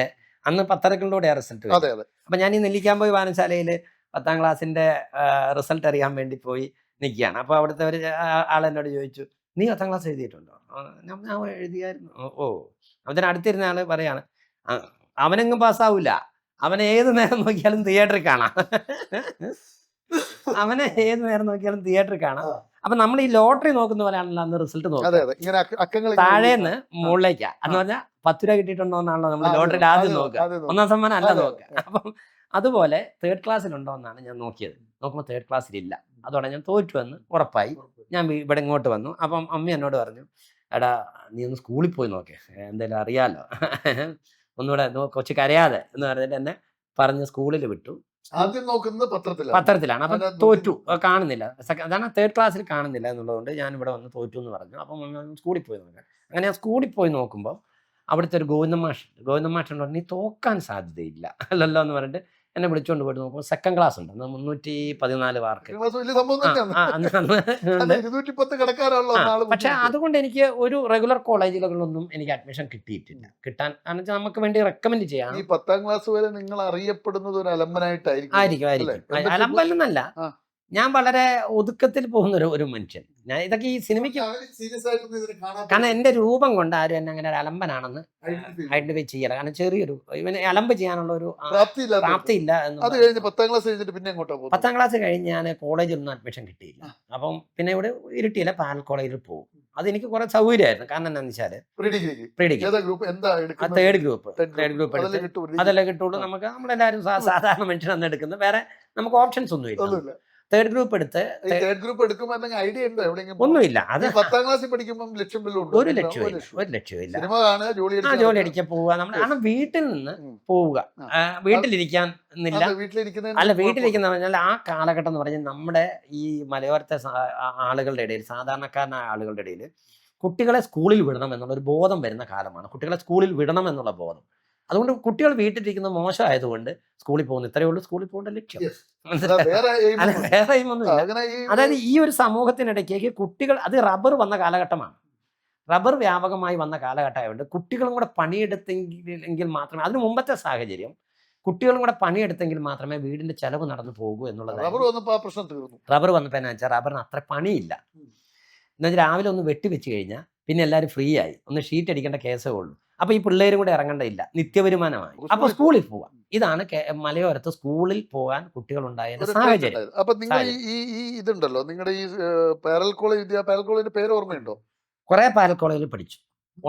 അന്ന് പത്രങ്ങളിലൂടെ റിസൾട്ട് വരും. അപ്പൊ ഞാൻ ഈ നെല്ലിക്കാമ്പോയി വായനശാലയിൽ 10ാം ക്ലാസ്സിന്റെ റിസൾട്ട് അറിയാൻ വേണ്ടി പോയി നിൽക്കുകയാണ്. അപ്പോൾ അവിടുത്തെ ഒരു ആളെന്നോട് ചോദിച്ചു, നീ 10ാം ക്ലാസ് എഴുതിയിട്ടുണ്ടോ? ഞാൻ എഴുതിയായിരുന്നു. ഓ. അതിനടുത്തിരുന്ന ആള് പറയാണ്, അവനെങ്ങും പാസ്സാവൂല, അവനെ ഏത് നേരം നോക്കിയാലും തിയേറ്ററിൽ കാണാം. അവനെ ഏത് നേരം നോക്കിയാലും തിയേറ്ററിൽ കാണാം. അപ്പൊ നമ്മൾ ഈ ലോട്ടറി നോക്കുന്ന പോലെയാണല്ലോ അന്ന് റിസൾട്ട് നോക്കുക. താഴേന്ന് മുകളിലേക്കാ എന്ന് പറഞ്ഞാൽ 10 രൂപ കിട്ടിയിട്ടുണ്ടോ എന്നാണല്ലോ നമ്മൾ ലോട്ടറിയിൽ ആദ്യം നോക്കുക. 1ാം സമ്മാനം അല്ല നോക്കുക. അപ്പം അതുപോലെ 3rd ക്ലാസ്സിലുണ്ടോ എന്നാണ് ഞാൻ നോക്കിയത്. നോക്കുമ്പോൾ 3rd ക്ലാസ്സിലില്ല. അതോടെ ഞാൻ തോറ്റുവെന്ന് ഉറപ്പായി. ഞാൻ ഇവിടെ ഇങ്ങോട്ട് വന്നു. അപ്പം അമ്മ എന്നോട് പറഞ്ഞു, എടാ നീ ഒന്ന് സ്കൂളിൽ പോയി നോക്കേ, എന്തായാലും അറിയാലോ, ഒന്നുകൂടെ കൊച്ചു കരയാതെ എന്ന് പറഞ്ഞിട്ട് എന്നെ പറഞ്ഞ് സ്കൂളിൽ വിട്ടു. ആദ്യം നോക്കുന്നത് പത്രത്തിലാണ്. അപ്പം തോറ്റു, കാണുന്നില്ല. അതാണ് 3rd ക്ലാസ്സിൽ കാണുന്നില്ല എന്നുള്ളതുകൊണ്ട് ഞാൻ ഇവിടെ വന്ന് തോറ്റു എന്ന് പറഞ്ഞു. അപ്പം സ്കൂളിൽ പോയി നോക്കാം. അങ്ങനെ ഞാൻ സ്കൂളിൽ പോയി നോക്കുമ്പോൾ അവിടുത്തെ ഒരു ഗോവിന്ദൻ മാഷ് നീ തോക്കാൻ സാധ്യതയില്ല അല്ലല്ലോ എന്ന് പറഞ്ഞിട്ട് എന്നെ വിളിച്ചുകൊണ്ട് പോയിട്ട് നോക്കുമ്പോൾ 2nd ക്ലാസ് ഉണ്ട്. 314 മാർക്ക്. പക്ഷെ അതുകൊണ്ട് എനിക്ക് ഒരു റെഗുലർ കോളേജുകളിലൊന്നും എനിക്ക് അഡ്മിഷൻ കിട്ടിയിട്ടില്ല. കിട്ടാൻ നമുക്ക് വേണ്ടി റെക്കമെൻഡ് ചെയ്യാം. ഈ 10ാം ക്ലാസ് വരെ നിങ്ങൾ അറിയപ്പെടുന്നത് ഒരു അലമ്പനായിട്ടായിരിക്കും. ആയിരിക്കും. അലമ്പലെന്നല്ല, ഞാൻ വളരെ ഒതുക്കത്തിൽ പോകുന്ന ഒരു മനുഷ്യൻ. ഞാൻ ഇതൊക്കെ ഈ സിനിമയ്ക്ക്, കാരണം എൻ്റെ രൂപം കൊണ്ട് ആരും എന്നെ അങ്ങനെ ഒരു അലമ്പനാണെന്ന് ഐഡന്റിഫൈ ചെയ്യല. കാരണം ചെറിയൊരു ഇവന് അലമ്പ് ചെയ്യാനുള്ള ഒരു പ്രാപ്തിയില്ല. 10ാം ക്ലാസ് കഴിഞ്ഞ് ഞാൻ കോളേജിലൊന്നും അഡ്മിഷൻ കിട്ടിയില്ല. അപ്പം പിന്നെ ഇവിടെ ഇരുട്ടിയില്ല, പാൽ കോളേജിൽ പോകും. അതെനിക്ക് കുറെ സൗകര്യമായിരുന്നു. കാരണം എന്താണെന്ന് വെച്ചാൽ തേർഡ് ഗ്രൂപ്പ് അതല്ലേ കിട്ടുള്ളൂ. നമ്മളെല്ലാവരും സാധാരണ മനുഷ്യനാണ് എടുക്കുന്നത്. വേറെ നമുക്ക് ഓപ്ഷൻസ് ഒന്നും ഇല്ല. തേർഡ് ഗ്രൂപ്പ് എടുത്ത് ഈ തേർഡ് ഗ്രൂപ്പ് എടുക്കുമ്പോൾ എന്തെങ്കിലും ഐഡിയ ഉണ്ടോ എവിടെയെങ്കിലും ഒന്നുമില്ല. അത് ഈ 10ാം ക്ലാസ്സിൽ പഠിക്കുമ്പോൾ ലക്ഷ്യം വല്ലതും ഉണ്ടോ? ഒരു ലക്ഷ്യവും ഇല്ല. ഒരു ലക്ഷ്യവും ഇല്ല. സിനിമ കാണുക, ജോലി ജോലി അടിക്കാൻ പോവുക. നമ്മൾ കാരണം വീട്ടിൽ നിന്ന് പോവുക. വീട്ടിലിരിക്കാൻ എന്നില്ല. വീട്ടിലിരിക്കുന്ന അല്ല, വീട്ടിലിരിക്കുന്ന പറഞ്ഞാൽ ആ കാലഘട്ടം എന്ന് പറഞ്ഞാൽ നമ്മുടെ ഈ മലയോരത്തെ ആളുകളുടെ ഇടയിൽ, സാധാരണക്കാരനായ ആളുകളുടെ ഇടയിൽ കുട്ടികളെ സ്കൂളിൽ വിടണം എന്നുള്ളൊരു ബോധം വരുന്ന കാലമാണ്. കുട്ടികളെ സ്കൂളിൽ വിടണം എന്നുള്ള ബോധം. അതുകൊണ്ട് കുട്ടികൾ വീട്ടിലിരിക്കുന്നത് മോശമായതുകൊണ്ട് സ്കൂളിൽ പോകുന്നു. ഇത്രയേ ഉള്ളൂ സ്കൂളിൽ പോകേണ്ട ലക്ഷ്യം. വേറെ അല്ല, വേറെ ഒന്നുമില്ല. അതായത് ഈ ഒരു സമൂഹത്തിനിടയ്ക്കേക്ക് കുട്ടികൾ, അത് റബ്ബർ വന്ന കാലഘട്ടമാണ്. റബ്ബർ വ്യാപകമായി വന്ന കാലഘട്ടമായതുകൊണ്ട് കുട്ടികളും കൂടെ പണിയെടുത്തെങ്കിൽ മാത്രമേ, അതിന് മുമ്പത്തെ സാഹചര്യം കുട്ടികളും കൂടെ പണിയെടുത്തെങ്കിൽ മാത്രമേ വീടിന്റെ ചെലവ് നടന്നു പോകൂ എന്നുള്ളത്. റബ്ബർ വന്നപ്പോൾ ആ പ്രശ്നം തീർന്നു. റബ്ബർ വന്നപ്പോൾ എന്നാ വെച്ചാൽ റബ്ബറിന് അത്ര പണിയില്ല. എന്നുവെച്ചാൽ രാവിലെ ഒന്ന് വെട്ടി വെച്ച് കഴിഞ്ഞാൽ പിന്നെ എല്ലാവരും ഫ്രീ ആയി, ഒന്ന് ഷീറ്റ് അടിക്കേണ്ട കേസേ ഉള്ളൂ. അപ്പൊ ഈ പിള്ളേരും കൂടെ ഇറങ്ങേണ്ടയില്ല, നിത്യവരുമാനമായി. അപ്പൊ സ്കൂളിൽ പോവാം. ഇതാണ് മലയോരത്ത് സ്കൂളിൽ പോകാൻ കുട്ടികൾ ഉണ്ടായ സാഹചര്യം. അപ്പൊ നിങ്ങൾ ഈ ഇതുണ്ടല്ലോ, നിങ്ങളുടെ ഈ പാരൽ കോളേജ്, പാരൽ കോളേജിന്റെ പേര് ഓർമ്മയുണ്ടോ? കുറെ പാരൽ കോളേജിൽ പഠിച്ചു.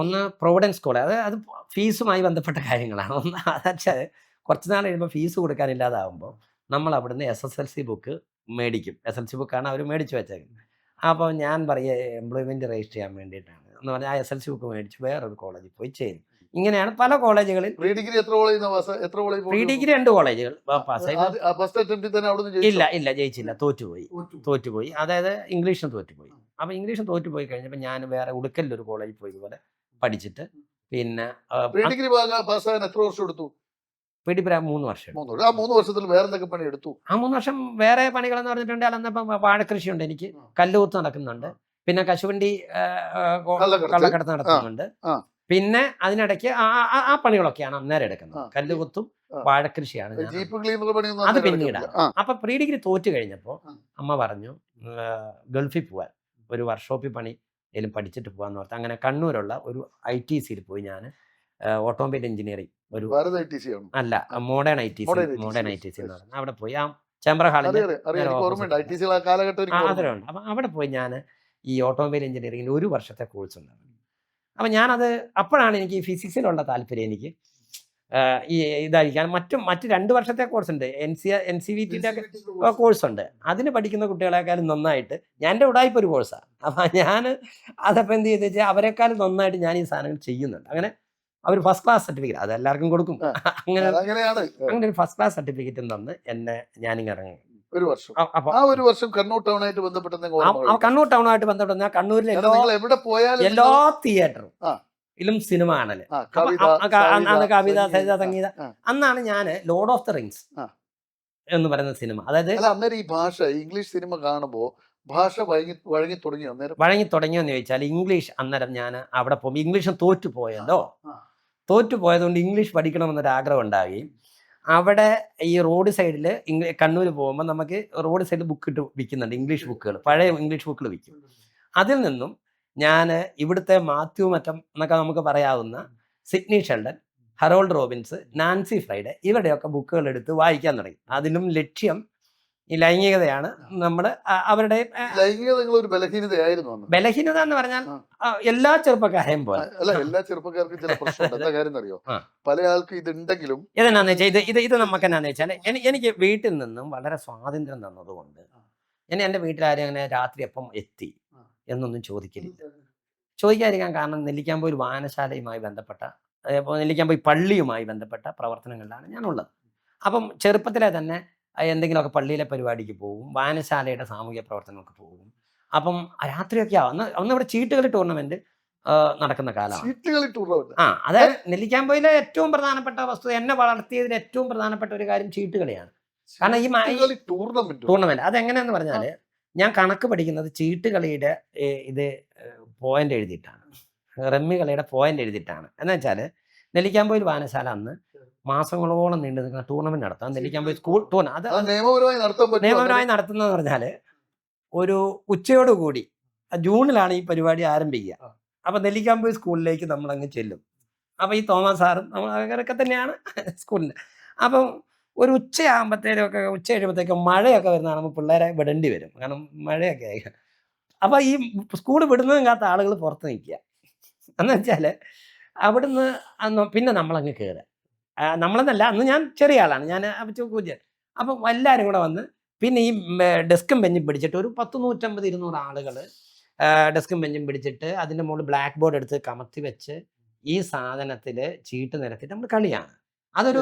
ഒന്ന് പ്രൊവിഡൻസ് കോളേജ്, അത് ഫീസുമായി ബന്ധപ്പെട്ട കാര്യങ്ങളാണ്. ഒന്ന് അതെച്ചാൽ കുറച്ച് നാൾ കഴിയുമ്പോൾ ഫീസ് കൊടുക്കാനില്ലാതാവുമ്പോൾ നമ്മൾ അവിടുന്ന് SSLC ബുക്ക് മേടിക്കും. SSLC ബുക്കാണ് അവർ മേടിച്ചു വെച്ചേക്കുന്നത്. അപ്പോൾ ഞാൻ പറയുക എംപ്ലോയ്മെൻറ്റ് രജിസ്റ്റർ ചെയ്യാൻ വേണ്ടിയിട്ടാണ് എന്ന് പറഞ്ഞാൽ ആ SSLC ബുക്ക് മേടിച്ച് വേറൊരു കോളേജിൽ പോയി ചെയ്തു. ഇങ്ങനെയാണ് പല കോളേജുകളിൽ. പ്രീ ഡിഗ്രി എത്ര കോളേജ്? പ്രീ ഡിഗ്രി 2 കോളേജുകൾ പാസ്സായി. ഇല്ല, ജയിച്ചില്ല, തോറ്റുപോയി. അതായത് ഇംഗ്ലീഷിന് തോറ്റുപോയി. അപ്പോൾ ഇംഗ്ലീഷിന് തോറ്റുപോയി കഴിഞ്ഞപ്പോൾ ഞാൻ വേറെ ഉടുക്കലിലൊരു കോളേജിൽ പോയി ഇതുപോലെ പഠിച്ചിട്ട് പിന്നെ പ്രീ ഡിഗ്രി പാസ്സാകാൻ എത്ര വർഷം എടുത്തു? പിടിപ്പിര 3 വർഷം. ആ 3 വർഷത്തിൽ വേറെ എന്തൊക്കെ പണി എടുത്തു? ആ 3 വർഷം വേറെ പണികളെന്ന് പറഞ്ഞിട്ടുണ്ടെങ്കിൽ അന്നപ്പം വാഴക്കൃഷിയുണ്ട്, എനിക്ക് കല്ലുകുത്ത് നടക്കുന്നുണ്ട്, പിന്നെ കശുവണ്ടി കള്ളക്കടത്ത് നടത്തുന്നുണ്ട്. പിന്നെ അതിനിടയ്ക്ക് ആ പണികളൊക്കെയാണ് അന്നേരം എടുക്കുന്നത്. കല്ലുകുത്തും വാഴക്കൃഷിയാണ്. അത് പിന്നീടാണ്. അപ്പൊ പ്രീ ഡിഗ്രി തോറ്റു കഴിഞ്ഞപ്പോൾ അമ്മ പറഞ്ഞു ഗൾഫിൽ പോവാൻ, ഒരു വർക്ക്ഷോപ്പിൽ പണി ഏലും പഠിച്ചിട്ട് പോകാന്ന് പറഞ്ഞു. അങ്ങനെ കണ്ണൂരുള്ള ഒരു ITCയിൽ പോയി ഞാൻ ഓട്ടോമൊബൈൽ എഞ്ചിനീയറിംഗ്, ഒരു അല്ല മോഡേൺ ITC എന്ന് പറഞ്ഞു. അവിടെ പോയി ആ ചേംബർ ഹാളിൽ ആദരവുണ്ട്. അപ്പം അവിടെ പോയി ഞാൻ ഈ ഓട്ടോമൊബൈൽ എഞ്ചിനീയറിംഗിൽ 1 വർഷത്തെ കോഴ്സ് ഉണ്ടായിരുന്നു. അപ്പം ഞാനത് അപ്പോഴാണ് എനിക്ക് ഈ ഫിസിക്സിലുള്ള താല്പര്യം. എനിക്ക് ഈ ഇതായിരിക്കാൻ മറ്റ് 2 വർഷത്തെ കോഴ്സ് ഉണ്ട്, NCVTയുടെ ഒക്കെ കോഴ്സ് ഉണ്ട്. അതിന് പഠിക്കുന്ന കുട്ടികളെക്കാളും നന്നായിട്ട് ഞാൻ എൻ്റെ ഉടായ്പ ഒരു കോഴ്സാണ്. അപ്പം ഞാൻ അതപ്പോൾ എന്ത് ചെയ്ത് വെച്ചാൽ അവരെക്കാളും നന്നായിട്ട് ഞാൻ ഈ സാധനങ്ങൾ ചെയ്യുന്നുണ്ട്. അങ്ങനെ അവർ ഫസ്റ്റ് ക്ലാസ് സർട്ടിഫിക്കറ്റ് അത് എല്ലാവർക്കും കൊടുക്കും. അങ്ങനെ ഒരു ഫസ്റ്റ് ക്ലാസ് സർട്ടിഫിക്കറ്റ് തന്ന് എന്നെ ഞാനിങ്ങനെ ഇറങ്ങി. ഒരു വർഷം കണ്ണൂർ ടൗണായിട്ട് ബന്ധപ്പെട്ട കണ്ണൂരിലെ എല്ലാ തിയേറ്ററും സിനിമ കാണല്. കവിത, സരിത, സംഗീത. അന്നാണ് ഞാൻ ലോർഡ് ഓഫ് ദ റിങ്സ് എന്ന് പറയുന്ന സിനിമ, അതായത് അന്നേരം ഈ ഭാഷ ഇംഗ്ലീഷ് സിനിമ കാണുമ്പോൾ ഭാഷ വഴങ്ങി തുടങ്ങിയെന്ന് ചോദിച്ചാൽ ഇംഗ്ലീഷ് അന്നേരം ഞാൻ അവിടെ പോകുമ്പോൾ ഇംഗ്ലീഷ് തോറ്റുപോയതുകൊണ്ട് ഇംഗ്ലീഷ് പഠിക്കണമെന്നൊരു ആഗ്രഹം ഉണ്ടാവുകയും അവിടെ ഈ റോഡ് സൈഡിൽ കണ്ണൂർ പോകുമ്പോൾ നമുക്ക് റോഡ് സൈഡിൽ ബുക്ക് ഇട്ട് വിൽക്കുന്നുണ്ട്, ഇംഗ്ലീഷ് ബുക്കുകൾ, പഴയ ഇംഗ്ലീഷ് ബുക്കുകൾ വിൽക്കും. അതിൽ നിന്നും ഞാൻ ഇവിടുത്തെ മാത്യു മറ്റം എന്നൊക്കെ നമുക്ക് പറയാവുന്ന Sidney Sheldon, Harold Robbins, Nancy Friday ഇവരുടെയൊക്കെ ബുക്കുകൾ എടുത്ത് വായിക്കാൻ തുടങ്ങി. അതിലും ലക്ഷ്യം ഈ ലൈംഗികതയാണ്. നമ്മൾ അവരുടെ ബലഹീനത എന്ന് പറഞ്ഞാൽ എല്ലാ ചെറുപ്പക്കാരെയും പോലെ എല്ലാ ചെറുപ്പക്കാർക്കും ചില പ്രശ്നം എന്താ കാര്യം അറിയോ, പല ആൾക്ക് ഇതുണ്ടെങ്കിലും ഇതെന്നാന്ന് വെച്ചാൽ ഇത് നമുക്ക് എന്നാന്ന് വെച്ചാൽ എനിക്ക് വീട്ടിൽ നിന്നും വളരെ സ്വാതന്ത്ര്യം തന്നതുകൊണ്ട് എൻ്റെ വീട്ടിലാരും അങ്ങനെ രാത്രി എപ്പം എത്തി എന്നൊന്നും ചോദിക്കാതിരിക്കാൻ കാരണം നെല്ലിക്കാമ്പൊയിൽ വായനശാലയുമായി ബന്ധപ്പെട്ട, നെല്ലിക്കാമ്പൊയിൽ പള്ളിയുമായി ബന്ധപ്പെട്ട പ്രവർത്തനങ്ങളിലാണ് ഞാനുള്ളത്. അപ്പം ചെറുപ്പത്തിലെ തന്നെ എന്തെങ്കിലുമൊക്കെ പള്ളിയിലെ പരിപാടിക്ക് പോകും, വായനശാലയുടെ സാമൂഹ്യ പ്രവർത്തനങ്ങൾക്ക് പോകും. അപ്പം രാത്രിയൊക്കെ അന്ന് ഇവിടെ ചീട്ടുകളി ടൂർണമെന്റ് നടക്കുന്ന കാലമാണ്. അതായത് നെല്ലിക്കാമ്പൊയിലെ ഏറ്റവും പ്രധാനപ്പെട്ട വസ്തുത, എന്നെ വളർത്തിയതിൽ ഏറ്റവും പ്രധാനപ്പെട്ട ഒരു കാര്യം ചീട്ടുകളിയാണ്. കാരണം ഈ ടൂർണമെന്റ് അതെങ്ങനെയാന്ന് പറഞ്ഞാല് ഞാൻ കണക്ക് പഠിക്കുന്നത് ചീട്ടുകളിയുടെ ഇത് പോയിന്റ് എഴുതിയിട്ടാണ്, റമ്മി കളിയുടെ പോയിന്റ് എഴുതിയിട്ടാണ്. എന്ന് വെച്ചാൽ നെല്ലിക്കാമ്പൊയിൽ വായനശാല അന്ന് മാസങ്ങളോളം നീണ്ടു നിൽക്കുന്ന ടൂർണമെന്റ് നടത്താം. നെല്ലിക്കാമ്പൊയിൽ സ്കൂൾ ടൂർണമെന്റ് അത് നിയമപരമായി നടത്തുന്നതെന്ന് പറഞ്ഞാല് ഒരു ഉച്ചയോടുകൂടി ജൂണിലാണ് ഈ പരിപാടി ആരംഭിക്കുക. അപ്പൊ നെല്ലിക്കാമ്പൊയിൽ സ്കൂളിലേക്ക് നമ്മൾ അങ്ങ് ചെല്ലും. അപ്പൊ ഈ തോമസ് സാറും നമ്മൾ അവരൊക്കെ തന്നെയാണ് സ്കൂളിൽ. അപ്പം ഒരു ഉച്ച കഴിയുമ്പോഴത്തേക്കും മഴയൊക്കെ വരുന്നതാണ്, നമ്മൾ പിള്ളേരെ വിടേണ്ടി വരും, കാരണം മഴയൊക്കെ ആയി. അപ്പൊ ഈ സ്കൂൾ വിടുന്നതും കാത്ത ആളുകൾ പുറത്ത് നിൽക്കുക. എന്ന് വെച്ചാല് അവിടുന്ന് പിന്നെ നമ്മളങ്ങ് കയറുക. നമ്മളെന്നല്ല, അന്ന് ഞാൻ ചെറിയ ആളാണ്, ഞാൻ പൂജ്യം. അപ്പം എല്ലാവരും കൂടെ വന്ന് പിന്നെ ഈ ഡെസ്കും ബെഞ്ചും പിടിച്ചിട്ട് ഒരു 100-150-200 ആളുകൾ ഡെസ്കും ബെഞ്ചും പിടിച്ചിട്ട് അതിൻ്റെ മുകളിൽ ബ്ലാക്ക് ബോർഡ് എടുത്ത് കമത്തി വെച്ച് ഈ സാധനത്തിൽ ചീട്ട് നിരത്തിയിട്ട് നമ്മൾ കളിയാണ്. അതൊരു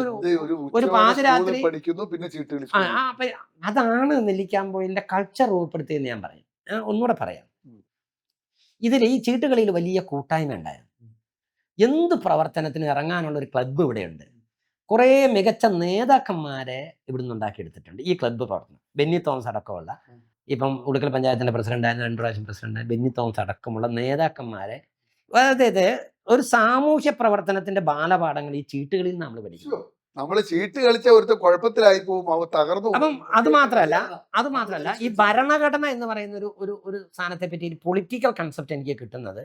ഒരു പാതിരാത്രി പഠിക്കുന്നു, പിന്നെ ചീട്ട് കളിച്ചു. അപ്പൊ അതാണ് നെല്ലിക്കാമ്പൊയിലിന്റെ കൾച്ചർ രൂപപ്പെടുത്തിയെന്ന് ഞാൻ പറയും. ഒന്നുകൂടെ പറയാം. ഇതിൽ ഈ ചീട്ടുകളിയിൽ വലിയ കൂട്ടായ്മ ഉണ്ടായിരുന്നു. എന്ത് പ്രവർത്തനത്തിന് ഇറങ്ങാനുള്ള ഒരു ക്ലബ്ബ് ഇവിടെയുണ്ട്. കുറേ മികച്ച നേതാക്കന്മാരെ ഇവിടുന്ന് ഉണ്ടാക്കിയെടുത്തിട്ടുണ്ട് ഈ ക്ലബ്ബ് പ്രവർത്തനം. ബെന്നി തോമസ് അടക്കമുള്ള, ഇപ്പം ഉടുക്കൽ പഞ്ചായത്തിന്റെ പ്രസിഡന്റായിരുന്നു, 2 പ്രാവശ്യം പ്രസിഡന്റ്, ബെന്നി തോമസ് അടക്കമുള്ള നേതാക്കന്മാരെ, അതായത് ഒരു സാമൂഹ്യ പ്രവർത്തനത്തിന്റെ ബാലപാഠങ്ങൾ ഈ ചീട്ടുകളിൽ നമ്മൾ പഠിക്കും. നമ്മള് ചീട്ട് കളിച്ച ഒരുത്ത കുഴപ്പത്തിലായി പോകും, അവ തകർന്നു. അപ്പം അത് മാത്രമല്ല ഈ ഭരണഘടന എന്ന് പറയുന്ന ഒരു സാധനത്തെ പറ്റി പൊളിറ്റിക്കൽ കൺസെപ്റ്റ് എനിക്ക് കിട്ടുന്നത്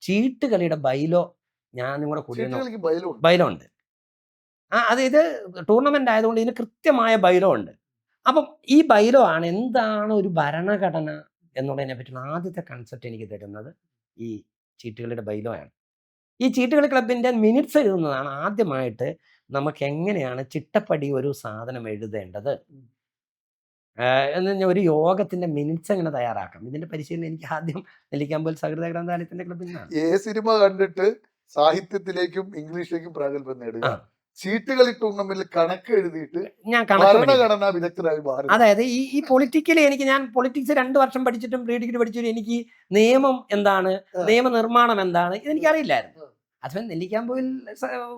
ചീട്ടുകളിയുടെ ബൈലോ ഞാൻ നിങ്ങളുടെ കൂടി ബൈലോ ഉണ്ട്. അത് ഇത് ടൂർണമെന്റ് ആയതുകൊണ്ട് ഇതിന് കൃത്യമായ ബൈലോ ഉണ്ട്. അപ്പം ഈ ബൈലോ ആണ് എന്താണ് ഒരു ഭരണഘടന എന്നുള്ളതിനെ പറ്റിയുള്ള ആദ്യത്തെ കൺസെപ്റ്റ് എനിക്ക് തരുന്നത് ഈ ചീട്ടുകളിയുടെ ബൈലോ ആണ്. ഈ ചീട്ടുകളി ക്ലബിന്റെ മിനിറ്റ്സ് എഴുതുന്നതാണ് ആദ്യമായിട്ട് നമുക്ക് എങ്ങനെയാണ് ചിട്ടപ്പടി ഒരു സാധനം എഴുതേണ്ടത് എന്ന് പറഞ്ഞാൽ ഒരു യോഗത്തിന്റെ മിനിറ്റ്സ് എങ്ങനെ തയ്യാറാക്കാം. ഇതിന്റെ പരിശീലനം എനിക്ക് ആദ്യം നെല്ലിക്കാമ്പൊയിൽ സഹൃദയ ഗ്രന്ഥാലയത്തിന്റെ ക്ലബിൽ നിന്നാണ്. സിനിമ കണ്ടിട്ട് സാഹിത്യത്തിലേക്കും ഇംഗ്ലീഷിലേക്കും പ്രാഗൽഭ്യം നേടുക, ചീട്ടുകളി ടൂർണമെന്റിൽ കണക്ക് എഴുതിയിട്ട് ഞാൻ ഭരണഘടനാ വിദഗ്ധരായി മാറി. അതായത് ഈ പൊളിറ്റിക്കലി ഞാൻ പൊളിറ്റിക്സ് 2 വർഷം പഠിച്ചിട്ടും പ്രീ ഡിഗ്രി പഠിച്ചിട്ടും എനിക്ക് നിയമം എന്താണ്, നിയമനിർമ്മാണം എന്താണ് ഇതെനിക്ക് അറിയില്ലായിരുന്നു. അതുപോലെ നെല്ലിക്കാമ്പൊയിൽ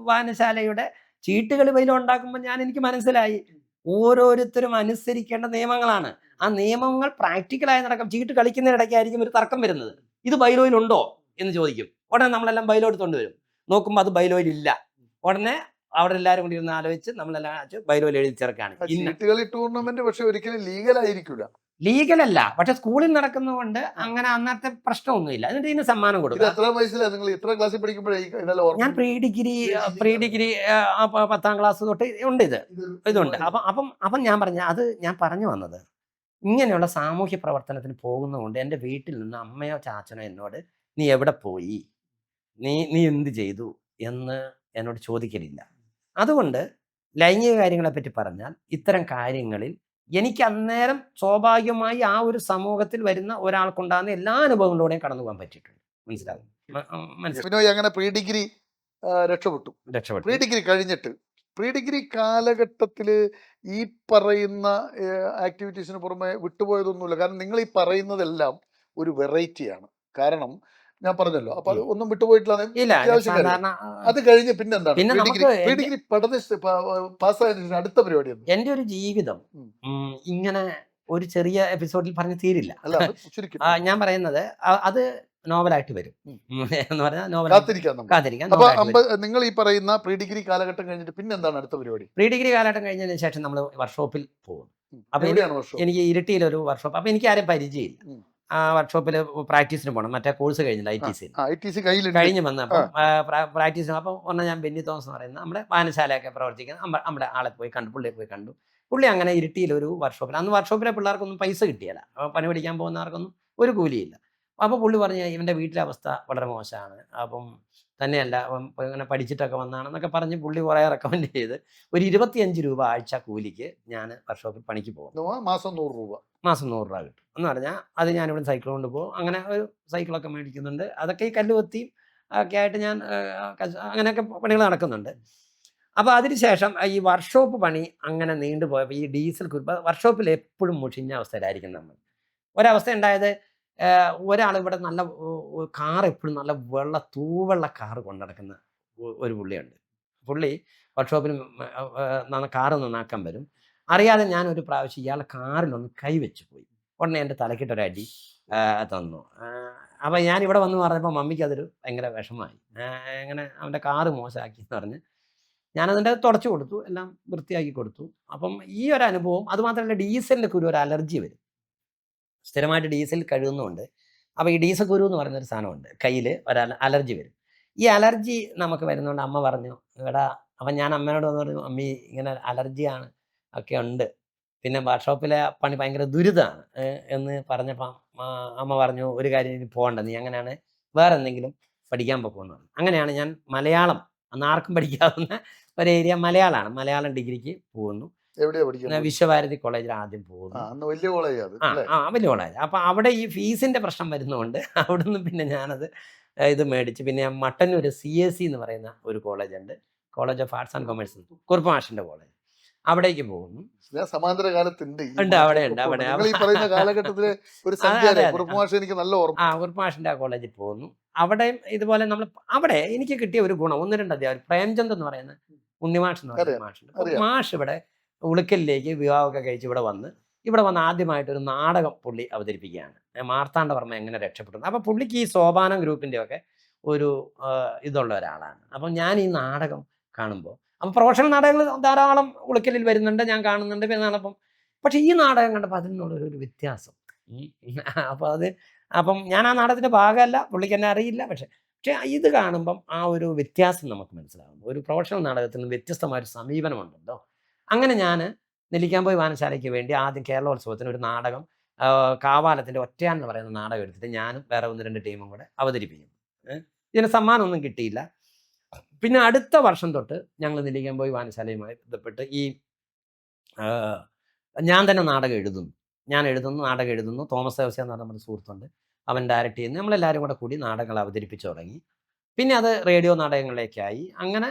വായനശാലയുടെ ചീട്ടുകളി ബൈലോ ഉണ്ടാക്കുമ്പോൾ എനിക്ക് മനസ്സിലായി ഓരോരുത്തരും അനുസരിക്കേണ്ട നിയമങ്ങളാണ്. ആ നിയമങ്ങൾ പ്രാക്ടിക്കലായി നടക്കും. ചീട്ട് കളിക്കുന്നതിനിടയ്ക്കായിരിക്കും ഒരു തർക്കം വരുന്നത്, ഇത് ബൈലോയിലുണ്ടോ എന്ന് ചോദിക്കും. ഉടനെ നമ്മളെല്ലാം ബൈലോ എടുത്തുകൊണ്ട് വരും, നോക്കുമ്പോൾ അത് ബൈലോയിൽ ഇല്ല. ഉടനെ അവിടെ എല്ലാവരും കൂടി ഇരുന്ന് ആലോചിച്ച് നമ്മളെല്ലാം ബൈലോയിൽ എഴുതി ചേർക്കാണ്. ചീട്ടുകളി ടൂർണമെന്റ് പക്ഷെ ഒരിക്കലും ലീഗൽ ആയിരിക്കില്ല. ലീഗൽ അല്ല, പക്ഷെ സ്കൂളിൽ നടക്കുന്നതുകൊണ്ട് അങ്ങനെ അന്നത്തെ പ്രശ്നമൊന്നുമില്ല. എന്നിട്ട് ഇതിന് സമ്മാനം കൊടുക്കും. ഞാൻ പ്രീ ഡിഗ്രി 10ാം ക്ലാസ് തൊട്ട് ഉണ്ട് ഇതുണ്ട്. അപ്പം ഞാൻ പറഞ്ഞു വന്നത് ഇങ്ങനെയുള്ള സാമൂഹ്യ പ്രവർത്തനത്തിന് പോകുന്നതുകൊണ്ട് എൻ്റെ വീട്ടിൽ നിന്ന് അമ്മയോ ചാച്ചനോ എന്നോട് നീ എവിടെ പോയി, നീ എന്ത് ചെയ്തു എന്ന് എന്നോട് ചോദിക്കലില്ല. അതുകൊണ്ട് ലൈംഗിക കാര്യങ്ങളെപ്പറ്റി പറഞ്ഞാൽ ഇത്തരം കാര്യങ്ങളിൽ എനിക്ക് അന്നേരം സ്വാഭാവികമായി ആ ഒരു സമൂഹത്തിൽ വരുന്ന ഒരാൾക്കുണ്ടാകുന്ന എല്ലാ അനുഭവങ്ങളിലൂടെയും കടന്നു പോകാൻ പറ്റിയിട്ടുണ്ട്. മനസ്സിലാവും. അങ്ങനെ പ്രീ ഡിഗ്രി രക്ഷപ്പെട്ടു. പ്രീ ഡിഗ്രി കഴിഞ്ഞിട്ട് പ്രീ ഡിഗ്രി കാലഘട്ടത്തില് ഈ പറയുന്ന ആക്ടിവിറ്റീസിന് പുറമെ വിട്ടുപോയതൊന്നുമില്ല. കാരണം നിങ്ങൾ ഈ പറയുന്നതെല്ലാം ഒരു വെറൈറ്റിയാണ്. കാരണം ഞാൻ പറഞ്ഞല്ലോ, അപ്പൊ അത് ഒന്നും വിട്ടുപോയിട്ടില്ല. അത് കഴിഞ്ഞ് പിന്നെ എന്താണ് പ്രീ ഡിഗ്രി പാസ്സായതിനു അടുത്ത പരിപാടി? എന്റെ ഒരു ജീവിതം ഇങ്ങനെ ഒരു ചെറിയ എപ്പിസോഡിൽ പറഞ്ഞ് തീരില്ല. ഞാൻ പറയുന്നത് അത് നോവലായിട്ട് വരും എന്ന് പറഞ്ഞാൽ കാത്തിരിക്കാം. നിങ്ങൾ ഈ പറയുന്ന പ്രീ ഡിഗ്രി കാലഘട്ടം കഴിഞ്ഞിട്ട് പിന്നെ എന്താണ് അടുത്ത പരിപാടി? പ്രീ ഡിഗ്രി കാലഘട്ടം കഴിഞ്ഞതിന് ശേഷം നമ്മൾ വർക്ക്ഷോപ്പിൽ പോകും. അപ്പൊ എനിക്ക് ഇരിട്ടിയിലൊരു വർക്ക്ഷോപ്പ്, അപ്പൊ എനിക്ക് ആരും പരിചയമില്ല. ആ വർക്ക്ഷോപ്പിൽ പ്രാക്ടീസിന് പോകണം, മറ്റേ കോഴ്സ് കഴിഞ്ഞില്ല, ITC കഴിഞ്ഞ് വന്ന് അപ്പം പ്രാക്ടീസിന്. അപ്പം പറഞ്ഞാൽ ഞാൻ ബെന്നി തോമസ് എന്ന് പറയുന്ന നമ്മുടെ വായനശാലയൊക്കെ പ്രവർത്തിക്കുന്ന നമ്മുടെ ആളെ പുള്ളിയെ പോയി കണ്ടു. പുള്ളി അങ്ങനെ ഇരിട്ടിയിലൊരു വർക്ക്ഷോപ്പിൽ, അന്ന് വർക്ക്ഷോപ്പിലെ പിള്ളേർക്കൊന്നും പൈസ കിട്ടിയല്ല, പണി പഠിക്കാൻ പോകുന്നവർക്കൊന്നും ഒരു കൂലിയില്ല. അപ്പോൾ പുള്ളി പറഞ്ഞ ഇവൻ്റെ വീട്ടിലെ അവസ്ഥ വളരെ മോശമാണ്, അപ്പം തന്നെയല്ല ഇങ്ങനെ പഠിച്ചിട്ടൊക്കെ വന്നാണെന്നൊക്കെ പറഞ്ഞ് പുള്ളി കുറേ റെക്കമെൻഡ് ചെയ്ത് ഒരു 25 രൂപ ആഴ്ച കൂലിക്ക് ഞാൻ വർക്ക്ഷോപ്പിൽ പണിക്ക് പോകും. മാസം 100 രൂപ കിട്ടും എന്ന് പറഞ്ഞാൽ അത് ഞാനിവിടെ സൈക്കിൾ കൊണ്ട് പോകും. അങ്ങനെ ഒരു സൈക്കിളൊക്കെ മേടിക്കുന്നുണ്ട്. അതൊക്കെ ഈ കല്ലുകൊത്തിയും ഒക്കെ ആയിട്ട് ഞാൻ അങ്ങനെയൊക്കെ പണികൾ നടക്കുന്നുണ്ട്. അപ്പോൾ അതിനുശേഷം ഈ വർക്ക്ഷോപ്പ് പണി അങ്ങനെ നീണ്ടുപോയപ്പോൾ ഈ ഡീസൽ വർക്ക്ഷോപ്പിൽ എപ്പോഴും മുഷിഞ്ഞ അവസ്ഥയിലായിരിക്കും നമ്മൾ. ഒരവസ്ഥ ഉണ്ടായത്, ഒരാൾ ഇവിടെ നല്ല കാർ എപ്പോഴും നല്ല തൂവെള്ള കാറ് കൊണ്ടു നടക്കുന്ന ഒരു പുള്ളിയുണ്ട്. പുള്ളി വർക്ക്ഷോപ്പിൽ കാറ് നന്നാക്കാൻ വരും. അറിയാതെ ഞാൻ ഒരു പ്രാവശ്യം ഇയാളെ കാറിലൊന്ന് കൈവച്ച് പോയി. ഉടനെ എൻ്റെ തലക്കിട്ടൊരടി തന്നു. അപ്പം ഞാൻ ഇവിടെ വന്ന് പറഞ്ഞപ്പോൾ മമ്മിക്ക് അതൊരു ഭയങ്കര വിഷമമായി. അങ്ങനെ അവൻ്റെ കാറ് മോശമാക്കി എന്ന് പറഞ്ഞ് ഞാനതിൻ്റെ തുടച്ചു കൊടുത്തു, എല്ലാം വൃത്തിയാക്കി കൊടുത്തു. അപ്പം ഈ ഒരു അനുഭവം, അതുമാത്രമല്ല ഡീസലിൻ്റെ കുരു ഒരു അലർജി വരും, സ്ഥിരമായിട്ട് ഡീസൽ കഴുകുന്നുണ്ട്. അപ്പോൾ ഈ ഡീസൽ കുരു എന്ന് പറയുന്നൊരു സാധനമുണ്ട്, കയ്യിൽ ഒരു അലർജി വരും. ഈ അലർജി നമുക്ക് വരുന്നതുകൊണ്ട് അമ്മ പറഞ്ഞു എടാ, അപ്പം ഞാൻ അമ്മയോട് പറഞ്ഞു അമ്മി ഇങ്ങനെ അലർജിയാണ് ഒക്കെ ഉണ്ട്, പിന്നെ വർക്ക്ഷോപ്പിലെ പണി ഭയങ്കര ദുരിതമാണ് എന്ന് പറഞ്ഞപ്പം അമ്മ പറഞ്ഞു ഒരു കാര്യം ഇനി പോകണ്ട, നീ അങ്ങനെയാണ് വേറെ എന്തെങ്കിലും പഠിക്കാൻ പോകുന്നു. അങ്ങനെയാണ് ഞാൻ മലയാളം, അന്ന് ആർക്കും പഠിക്കാവുന്ന ഒരു ഏരിയ മലയാളമാണ്, മലയാളം ഡിഗ്രിക്ക് പോകുന്നു. എവിടെയാ പഠിക്കാൻ പോയത്? വിശ്വഭാരതി കോളേജിൽ ആദ്യം ആ, പോകുന്നു. അന്ന് വലിയ കോളേജ് അത് ആ അല്ലേ? ആ വലിയ കോളേജ്. അപ്പോൾ അവിടെ ഈ ഫീസിൻ്റെ പ്രശ്നം വരുന്നതുകൊണ്ട് അവിടുന്ന് പിന്നെ ഞാനത് ഇത് മേടിച്ച് പിന്നെ ഞാൻ മട്ടന്നൂർ CAC എന്ന് പറയുന്ന ഒരു കോളേജുണ്ട്, college of arts and commerce, Kurup മാഷിൻ്റെ കോളേജ്, അവിടേക്ക് പോകുന്നു. ഞാൻ സമാന്തര കാലത്തുണ്ട് ഈ ഉണ്ട്, അവിടെ ഉണ്ട്, മാഷൊക്കെ അവിടെ. നിങ്ങൾ ഈ പറയുന്ന കാലഘട്ടത്തിലെ ഒരു അതെ സഞ്ചാരി അതെ. കുറുപ്പ് മാഷ് എനിക്ക് നല്ല ഓർമ്മ. കുറുപ്പ് മാഷിൻ്റെ ആ കോളേജിൽ പോകുന്നു. അവിടെയും ഇതുപോലെ നമ്മൾ അവിടെ എനിക്ക് കിട്ടിയ ഒരു ഗുണം, 1-2 അധ്യാപകർ, പ്രേംചന്ദ് എന്ന് പറയുന്ന ഉണ്ണിമാഷ് എന്ന് പറയുന്ന അറിയാം, മാഷുണ്ട്. അറിയാം. മാഷ് ഇവിടെ ഉളുക്കലിലേക്ക് വിവാഹമൊക്കെ കഴിച്ച് ഇവിടെ വന്ന് ആദ്യമായിട്ടൊരു നാടകം പുള്ളി അവതരിപ്പിക്കുകയാണ്, മാർത്താണ്ഡവർമ്മ എങ്ങനെ രക്ഷപ്പെടുന്നു. അപ്പോൾ പുള്ളിക്ക് ഈ സോപാനം ഗ്രൂപ്പിൻ്റെ ഒക്കെ ഒരു ഇതുള്ള ഒരാളാണ്. അപ്പം ഞാൻ ഈ നാടകം കാണുമ്പോൾ, അപ്പം പ്രൊഫഷണൽ നാടകങ്ങൾ ധാരാളം ഉളുക്കലിൽ വരുന്നുണ്ട്, ഞാൻ കാണുന്നുണ്ട്. പിന്നെ അപ്പം പക്ഷേ ഈ നാടകം കണ്ടപ്പോൾ അതിൽ നിന്നുള്ളൊരു വ്യത്യാസം. അപ്പോൾ അപ്പം ഞാൻ ആ നാടകത്തിൻ്റെ ഭാഗമല്ല, പുള്ളിക്ക് എന്നെ അറിയില്ല. പക്ഷേ ഇത് കാണുമ്പം ആ ഒരു വ്യത്യാസം നമുക്ക് മനസ്സിലാകും. ഒരു പ്രൊഫഷണൽ നാടകത്തിൽ നിന്ന് വ്യത്യസ്തമായൊരു സമീപനമുണ്ടല്ലോ. അങ്ങനെ ഞാൻ നെല്ലിക്കാമ്പൊയ് വായനശാലയ്ക്ക് വേണ്ടി ആദ്യം കേരളോത്സവത്തിന് ഒരു നാടകം, കാവാലത്തിൻ്റെ ഒറ്റയാൻ എന്ന് പറയുന്ന നാടകം എടുത്തിട്ട് ഞാനും വേറെ 1-2 ടീമും കൂടെ അവതരിപ്പിക്കുന്നു. ഇതിന് സമ്മാനമൊന്നും കിട്ടിയില്ല. പിന്നെ അടുത്ത വർഷം തൊട്ട് ഞങ്ങൾ നെല്ലിക്കാമ്പൊയ് വായനശാലയുമായി ബന്ധപ്പെട്ട് ഈ ഞാൻ തന്നെ നാടകം എഴുതുന്നു. നാടകം എഴുതുന്നു. തോമസ് ഔസേപ്പ് എന്ന് പറഞ്ഞ നമ്മുടെ സുഹൃത്തുണ്ട്, അവൻ ഡയറക്റ്റ് ചെയ്യുന്നു. നമ്മളെല്ലാവരും കൂടെ കൂടി നാടകങ്ങൾ അവതരിപ്പിച്ചു തുടങ്ങി. പിന്നെ അത് റേഡിയോ നാടകങ്ങളിലേക്കായി. അങ്ങനെ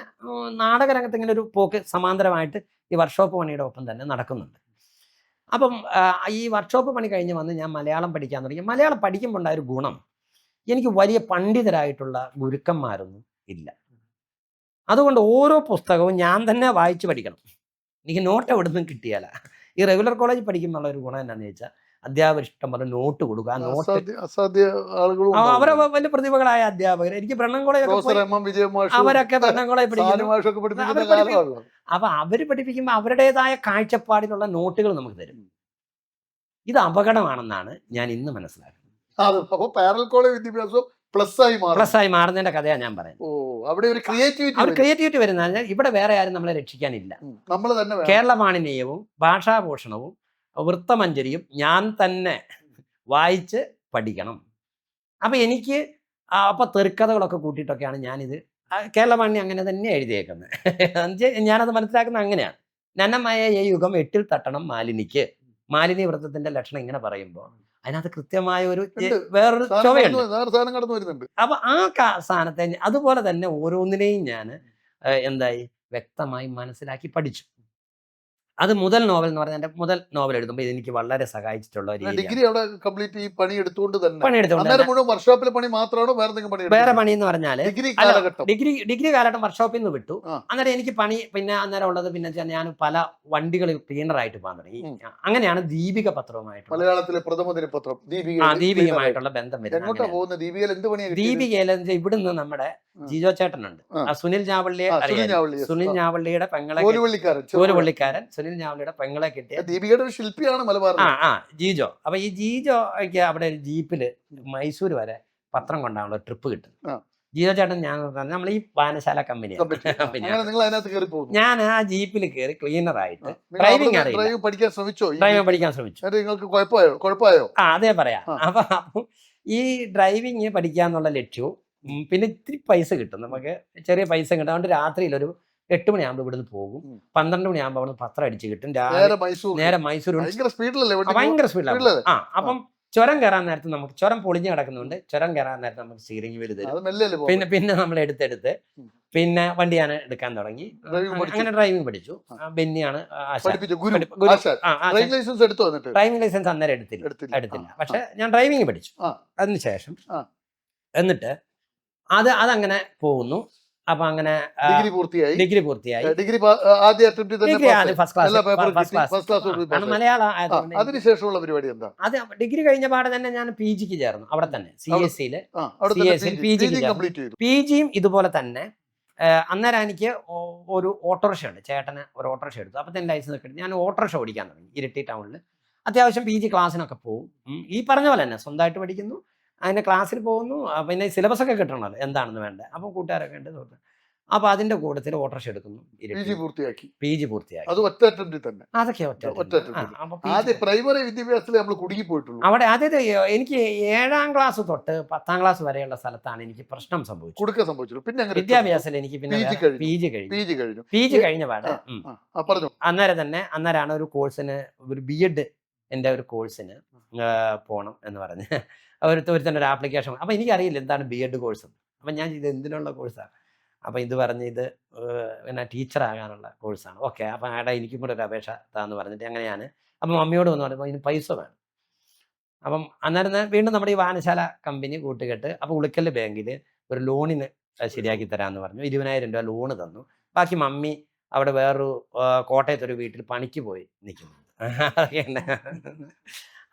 നാടകരംഗത്ത് ഇങ്ങനെ ഒരു പോക്ക് സമാന്തരമായിട്ട് ഈ വർക്ക്ഷോപ്പ് പണിയുടെ ഒപ്പം തന്നെ നടക്കുന്നുണ്ട്. അപ്പം ഈ വർക്ക്ഷോപ്പ് പണി കഴിഞ്ഞ് വന്ന് ഞാൻ മലയാളം പഠിക്കാൻ തുടങ്ങി. മലയാളം പഠിക്കുമ്പോൾ ഉണ്ടായൊരു ഗുണം, എനിക്ക് വലിയ പണ്ഡിതരായിട്ടുള്ള ഗുരുക്കന്മാരൊന്നും ഇല്ല. അതുകൊണ്ട് ഓരോ പുസ്തകവും ഞാൻ തന്നെ വായിച്ച് പഠിക്കണം. എനിക്ക് നോട്ട് എവിടെ നിന്നും കിട്ടിയാല. ഈ റെഗുലർ കോളേജിൽ പഠിക്കുമ്പോൾ ഒരു ഗുണം എന്താണെന്ന് ചോദിച്ചാൽ, അധ്യാപകർ ഇഷ്ടം പോലെ നോട്ട് കൊടുക്കുക. ആ നോട്ട് അസാധ്യ ആളുകളും അവരെ വലിയ പ്രതിഭകളായ അധ്യാപകർ, എനിക്ക് ബ്രണ്ണൻ കോളേജ് അവരൊക്കെ ബ്രണ്ണൻ കോളേജ് പഠിക്കുന്നു. അപ്പൊ അവര് പഠിപ്പിക്കുമ്പോൾ അവരുടേതായ കാഴ്ചപ്പാടിലുള്ള നോട്ടുകൾ നമുക്ക് തരും. ഇത് അപകടമാണെന്നാണ് ഞാൻ ഇന്ന് മനസ്സിലാക്കുന്നത്. പ്ലസ് ആയി മാറുന്നതിന്റെ കഥയാണ് ഞാൻ പറയുന്നത്. അവിടെ ഒരു ക്രിയേറ്റിവിറ്റി വരുന്ന ഇവിടെ വേറെ ആരും നമ്മളെ രക്ഷിക്കാനില്ല. കേരളമാണിന്യവും ഭാഷാഭൂഷണവും വൃത്തമഞ്ജരിയും ഞാൻ തന്നെ വായിച്ച് പഠിക്കണം. അപ്പം എനിക്ക് അപ്പം തെറുക്കഥകളൊക്കെ കൂട്ടിയിട്ടൊക്കെയാണ് ഞാനിത് കേരളമാണി അങ്ങനെ തന്നെ എഴുതിയേക്കുന്നത്. ഞാനത് മനസ്സിലാക്കുന്നത് അങ്ങനെയാണ്. നന്നമായ യുഗം 8-ൽ തട്ടണം മാലിനിക്ക്, മാലിനി വ്രതത്തിന്റെ ലക്ഷണം ഇങ്ങനെ പറയുമ്പോൾ അതിനകത്ത് കൃത്യമായ ഒരു വേറൊരു ചൊവ്വയുണ്ട്. അപ്പൊ ആ സാധനത്തെ അതുപോലെ തന്നെ ഓരോന്നിനെയും ഞാൻ വ്യക്തമായി മനസ്സിലാക്കി പഠിച്ചു. അത് മുതൽ നോവൽ എന്ന് പറഞ്ഞാൽ എൻ്റെ മുതൽ നോവൽ എഴുതുമ്പോൾ ഇതെനിക്ക് വളരെ സഹായിച്ചിട്ടുള്ള ഡിഗ്രി അവിടെ കംപ്ലീറ്റ് ഈ പണിയെടുത്തുകൊണ്ട് വർക്ക്ഷോപ്പിലെ പണി മാത്രമാണോ വേറെ പണി എന്ന് പറഞ്ഞാൽ ഡിഗ്രി കാലഘട്ടം വർക്ക്ഷോപ്പിൽ നിന്ന് വിട്ടു. അന്നേരം എനിക്ക് പണി പിന്നെ അന്നേരം ഉള്ളത് പിന്നെ ഞാൻ പല വണ്ടികൾ ക്ലീനറായിട്ട് പോകാൻ തുടങ്ങി. അങ്ങനെയാണ് ദീപിക പത്രവുമായിട്ട് മലയാളത്തിലെ പ്രഥമ ദിനപത്രം ദീപികയുമായിട്ടുള്ള ബന്ധം വരുന്നത്. ദീപികയിൽ ഇവിടുന്ന് നമ്മുടെ ജിജോ ചേട്ടനുണ്ട്, സുനിൽ ഞാവള്ളിയുടെ പെങ്ങളെ, കോലുപള്ളിക്കാരൻ സുനിൽ ഞാവള്ളിയുടെ പെങ്ങളെ കിട്ടിയ ദീപികയുടെ ഒരു ശില്പിയാണ് മലബാർ ജീജോ. അപ്പൊ ഈ ജീജോയ്ക്ക് അവിടെ ഒരു ജീപ്പില് മൈസൂർ വരെ പത്രം കൊണ്ടാണല്ലോ ട്രിപ്പ് കിട്ടും. ജീജോ ചേട്ടൻ ഞാൻ നമ്മൾ ഈ വായനശാല കമ്പനിയാണ്. ഞാൻ ആ ജീപ്പിൽ കയറി ക്ലീനറായിട്ട് ഡ്രൈവിംഗ് പഠിക്കാൻ ശ്രമിച്ചു. അതേ പറയാം. അപ്പൊ ഈ ഡ്രൈവിംഗ് പഠിക്കാന്നുള്ള ലക്ഷ്യവും പിന്നെ ഇത്തിരി പൈസ കിട്ടും, നമുക്ക് ചെറിയ പൈസ കിട്ടും. അതുകൊണ്ട് രാത്രിയിൽ ഒരു 8 മണിയാകുമ്പോൾ ഇവിടുന്ന് പോകും, 12 മണിയാകുമ്പോൾ അവിടെ പത്രം അടിച്ച് കിട്ടും. നേരെ മൈസൂർ ഭയങ്കര സ്പീഡിലാണ്. അപ്പം ചുരം കയറാൻ നേരത്ത് നമുക്ക് ചുരം പൊളിഞ്ഞു കിടക്കുന്നുണ്ട്. ചുരം കയറാൻ നേരത്ത് നമുക്ക് സ്റ്റീറിംഗ് വീല് തരും. പിന്നെ നമ്മൾ എടുത്തെടുത്ത് പിന്നെ വണ്ടി ഞാൻ എടുക്കാൻ തുടങ്ങി. അങ്ങനെ ഡ്രൈവിംഗ് പഠിച്ചു. ബെന്നിയാണ് ഡ്രൈവിംഗ് ലൈസൻസ് അന്നേരം എടുത്തില്ല. പക്ഷെ ഞാൻ ഡ്രൈവിംഗ് പഠിച്ചു അതിനുശേഷം. എന്നിട്ട് അതങ്ങനെ പോകുന്നു. അപ്പൊ അങ്ങനെ ഡിഗ്രി പൂർത്തിയായി. മലയാളം. അതിനുശേഷമുള്ള പരിപാടി എന്താ? അത് ഡിഗ്രി കഴിഞ്ഞ പാടെ തന്നെ ഞാൻ PG ചേർന്നു. അവിടെ തന്നെ CSCയിൽ PGയും ഇതുപോലെ തന്നെ. അന്നേരം എനിക്ക് ഒരു ഓട്ടോറിക്ഷ ഉണ്ട്, ചേട്ടന് ഒരു ഓട്ടോറിക്ഷ എടുത്തു. അപ്പൊ തന്നെ ലൈസൻസ് ഒക്കെ എടുത്തു. ഞാൻ ഓട്ടോറിക്ഷ ഓടിക്കാൻ തുടങ്ങി ഇരിട്ടി ടൗണിൽ. അത്യാവശ്യം PG ക്ലാസ്സിനൊക്കെ പോകും. ഈ പറഞ്ഞ പോലെ തന്നെ സ്വന്തമായിട്ട് പഠിക്കുന്നു, അതിൻ്റെ ക്ലാസ്സിൽ പോകുന്നു. പിന്നെ സിലബസ് ഒക്കെ കിട്ടണമല്ലോ എന്താണെന്ന് വേണ്ടത്. അപ്പം കൂട്ടുകാരൊക്കെ ഉണ്ട്. അപ്പോൾ അതിൻ്റെ കൂട്ടത്തിൽ ഓട്ടോറിക്ഷ എടുക്കുന്നു. PG പൂർത്തിയാക്കി. PG പൂർത്തിയാക്കി. അത് ഒറ്റ അറ്റംപ്റ്റിൽ തന്നെ. അതൊക്കെ ഒറ്റ ഒറ്റ ആ അറ്റംപ്റ്റിൽ. അപ്പോൾ ആദ്യ പ്രൈമറി വിദ്യാഭ്യാസത്തിൽ നമ്മൾ കുടുങ്ങി പോയിട്ടുള്ളൂ. അവിടെ അതായത് എനിക്ക് 7ാം ക്ലാസ് തൊട്ട് 10ാം ക്ലാസ് വരെയുള്ള സ്ഥലത്താണ് എനിക്ക് പ്രശ്നം സംഭവിച്ചത്. കുടുക്ക സംഭവിച്ചു. പിന്നെ അങ്ങനെ വിദ്യാഭ്യാസത്തിൽ എനിക്ക് പിന്നെ PG കഴിഞ്ഞു. PG കഴിഞ്ഞ പാടെ പറഞ്ഞു. അന്നേരമാണ് ഒരു കോഴ്സിന് ഒരു B.Ed എൻ്റെ ഒരു കോഴ്സിന് പോകണം എന്ന് പറഞ്ഞ് ഒരുത്തന്നെ ഒരു ആപ്ലിക്കേഷൻ. അപ്പോൾ എനിക്കറിയില്ല എന്താണ് B.Ed കോഴ്സ്. അപ്പം ഞാൻ ഇത് എന്തിനുള്ള കോഴ്സാണ്. അപ്പോൾ ഇത് പറഞ്ഞ് ഇത് പിന്നെ ടീച്ചറാകാനുള്ള കോഴ്സാണ്. ഓക്കെ, അപ്പം ആടെ എനിക്കും കൂടെ ഒരു അപേക്ഷ താന്ന് പറഞ്ഞിട്ട് അങ്ങനെ ഞാൻ അപ്പം മമ്മിയോട് വന്ന് പറയുമ്പോൾ ഇതിന് പൈസ വേണം. അപ്പം അന്നേരം വീണ്ടും നമ്മുടെ ഈ വായനശാല കമ്പനി കൂട്ടുകെട്ട് അപ്പോൾ ഉളിക്കൽ ബാങ്കിൽ ഒരു ലോണിന് ശരിയാക്കി തരാമെന്ന് പറഞ്ഞു. 20,000 രൂപ ലോണ് തന്നു. ബാക്കി മമ്മി അവിടെ വേറൊരു കോട്ടയത്തൊരു വീട്ടിൽ പണിക്ക് പോയി നിൽക്കുന്നുണ്ട്.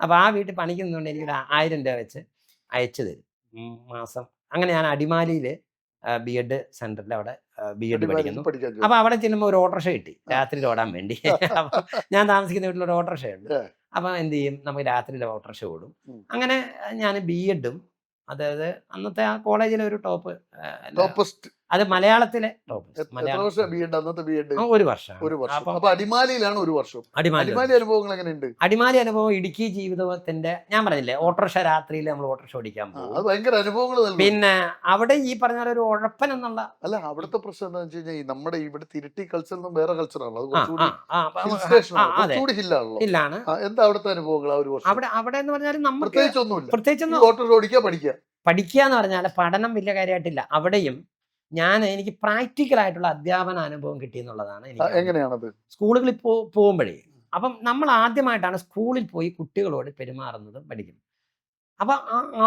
അപ്പോൾ ആ വീട്ടിൽ പണിക്ക് നിന്നുകൊണ്ട് എനിക്കൊരു 1000 രൂപ വെച്ച് അയച്ചു തരും മാസം. അങ്ങനെ ഞാൻ അടിമാലിയിൽ B.Ed സെന്ററിൽ അവിടെ B.Ed പഠിക്കുന്നു. അപ്പോൾ അവിടെ ചെല്ലുമ്പോൾ ഒരു ഓട്ടോറിക്ഷ കിട്ടി രാത്രിയിൽ ഓടാൻ വേണ്ടി. അപ്പോൾ ഞാൻ താമസിക്കുന്ന വീട്ടിലൊരു ഓട്ടോറിക്ഷയുണ്ട്. അപ്പോൾ എന്ത് ചെയ്യും, നമുക്ക് രാത്രിയിൽ ഓട്ടോറിക്ഷ ഓടും. അങ്ങനെ ഞാൻ B.Edഉം അതായത് അന്നത്തെ ആ കോളേജിലെ ഒരു ടോപ്പ്, അത് മലയാളത്തിലെ ടോപ്പ്. ഒരു വർഷം. അപ്പോൾ അടിമാലിയിലാണ് ഒരു വർഷം. അടിമാലി അനുഭവങ്ങൾ എങ്ങനെയുണ്ട്? അടിമാലി അനുഭവം ഇടുക്കി ജീവിതത്തിന്റെ ഞാൻ പറഞ്ഞില്ലേ, ഓട്ടോറിക്ഷ രാത്രിയിൽ നമ്മൾ ഓട്ടോറിക്ഷ ഓടിക്കാൻ പോകും. ഭയങ്കര അനുഭവങ്ങൾ. പിന്നെ അവിടെ ഈ പറഞ്ഞ ഒരു ഉഴപ്പൻ എന്നുള്ള അല്ല, അവിടുത്തെ പ്രശ്നം എന്താ വെച്ച് കഴിഞ്ഞാൽ നമ്മുടെ ഇവിടെ ഇരിട്ടി കൾച്ചർ വേറെ കൾച്ചറാണല്ലോ. ഇല്ലാണ്. എന്താ അവിടുത്തെ അനുഭവങ്ങൾ? അവിടെ എന്ന് പറഞ്ഞാൽ നമുക്ക് പ്രത്യേകിച്ചൊന്നും ഓട്ടോറിക്ഷ ഓടിക്കുക പഠിക്കുക എന്ന് പറഞ്ഞാൽ പഠനം വലിയ കാര്യമായിട്ടില്ല. അവിടെയും എനിക്ക് പ്രാക്ടിക്കൽ ആയിട്ടുള്ള അധ്യാപന അനുഭവം കിട്ടിയെന്നുള്ളതാണ്. എങ്ങനെയാണത്? സ്കൂളുകളിൽ പോകുമ്പോഴേ അപ്പം നമ്മൾ ആദ്യമായിട്ടാണ് സ്കൂളിൽ പോയി കുട്ടികളോട് പെരുമാറുന്നതും പഠിക്കുന്നത്. അപ്പം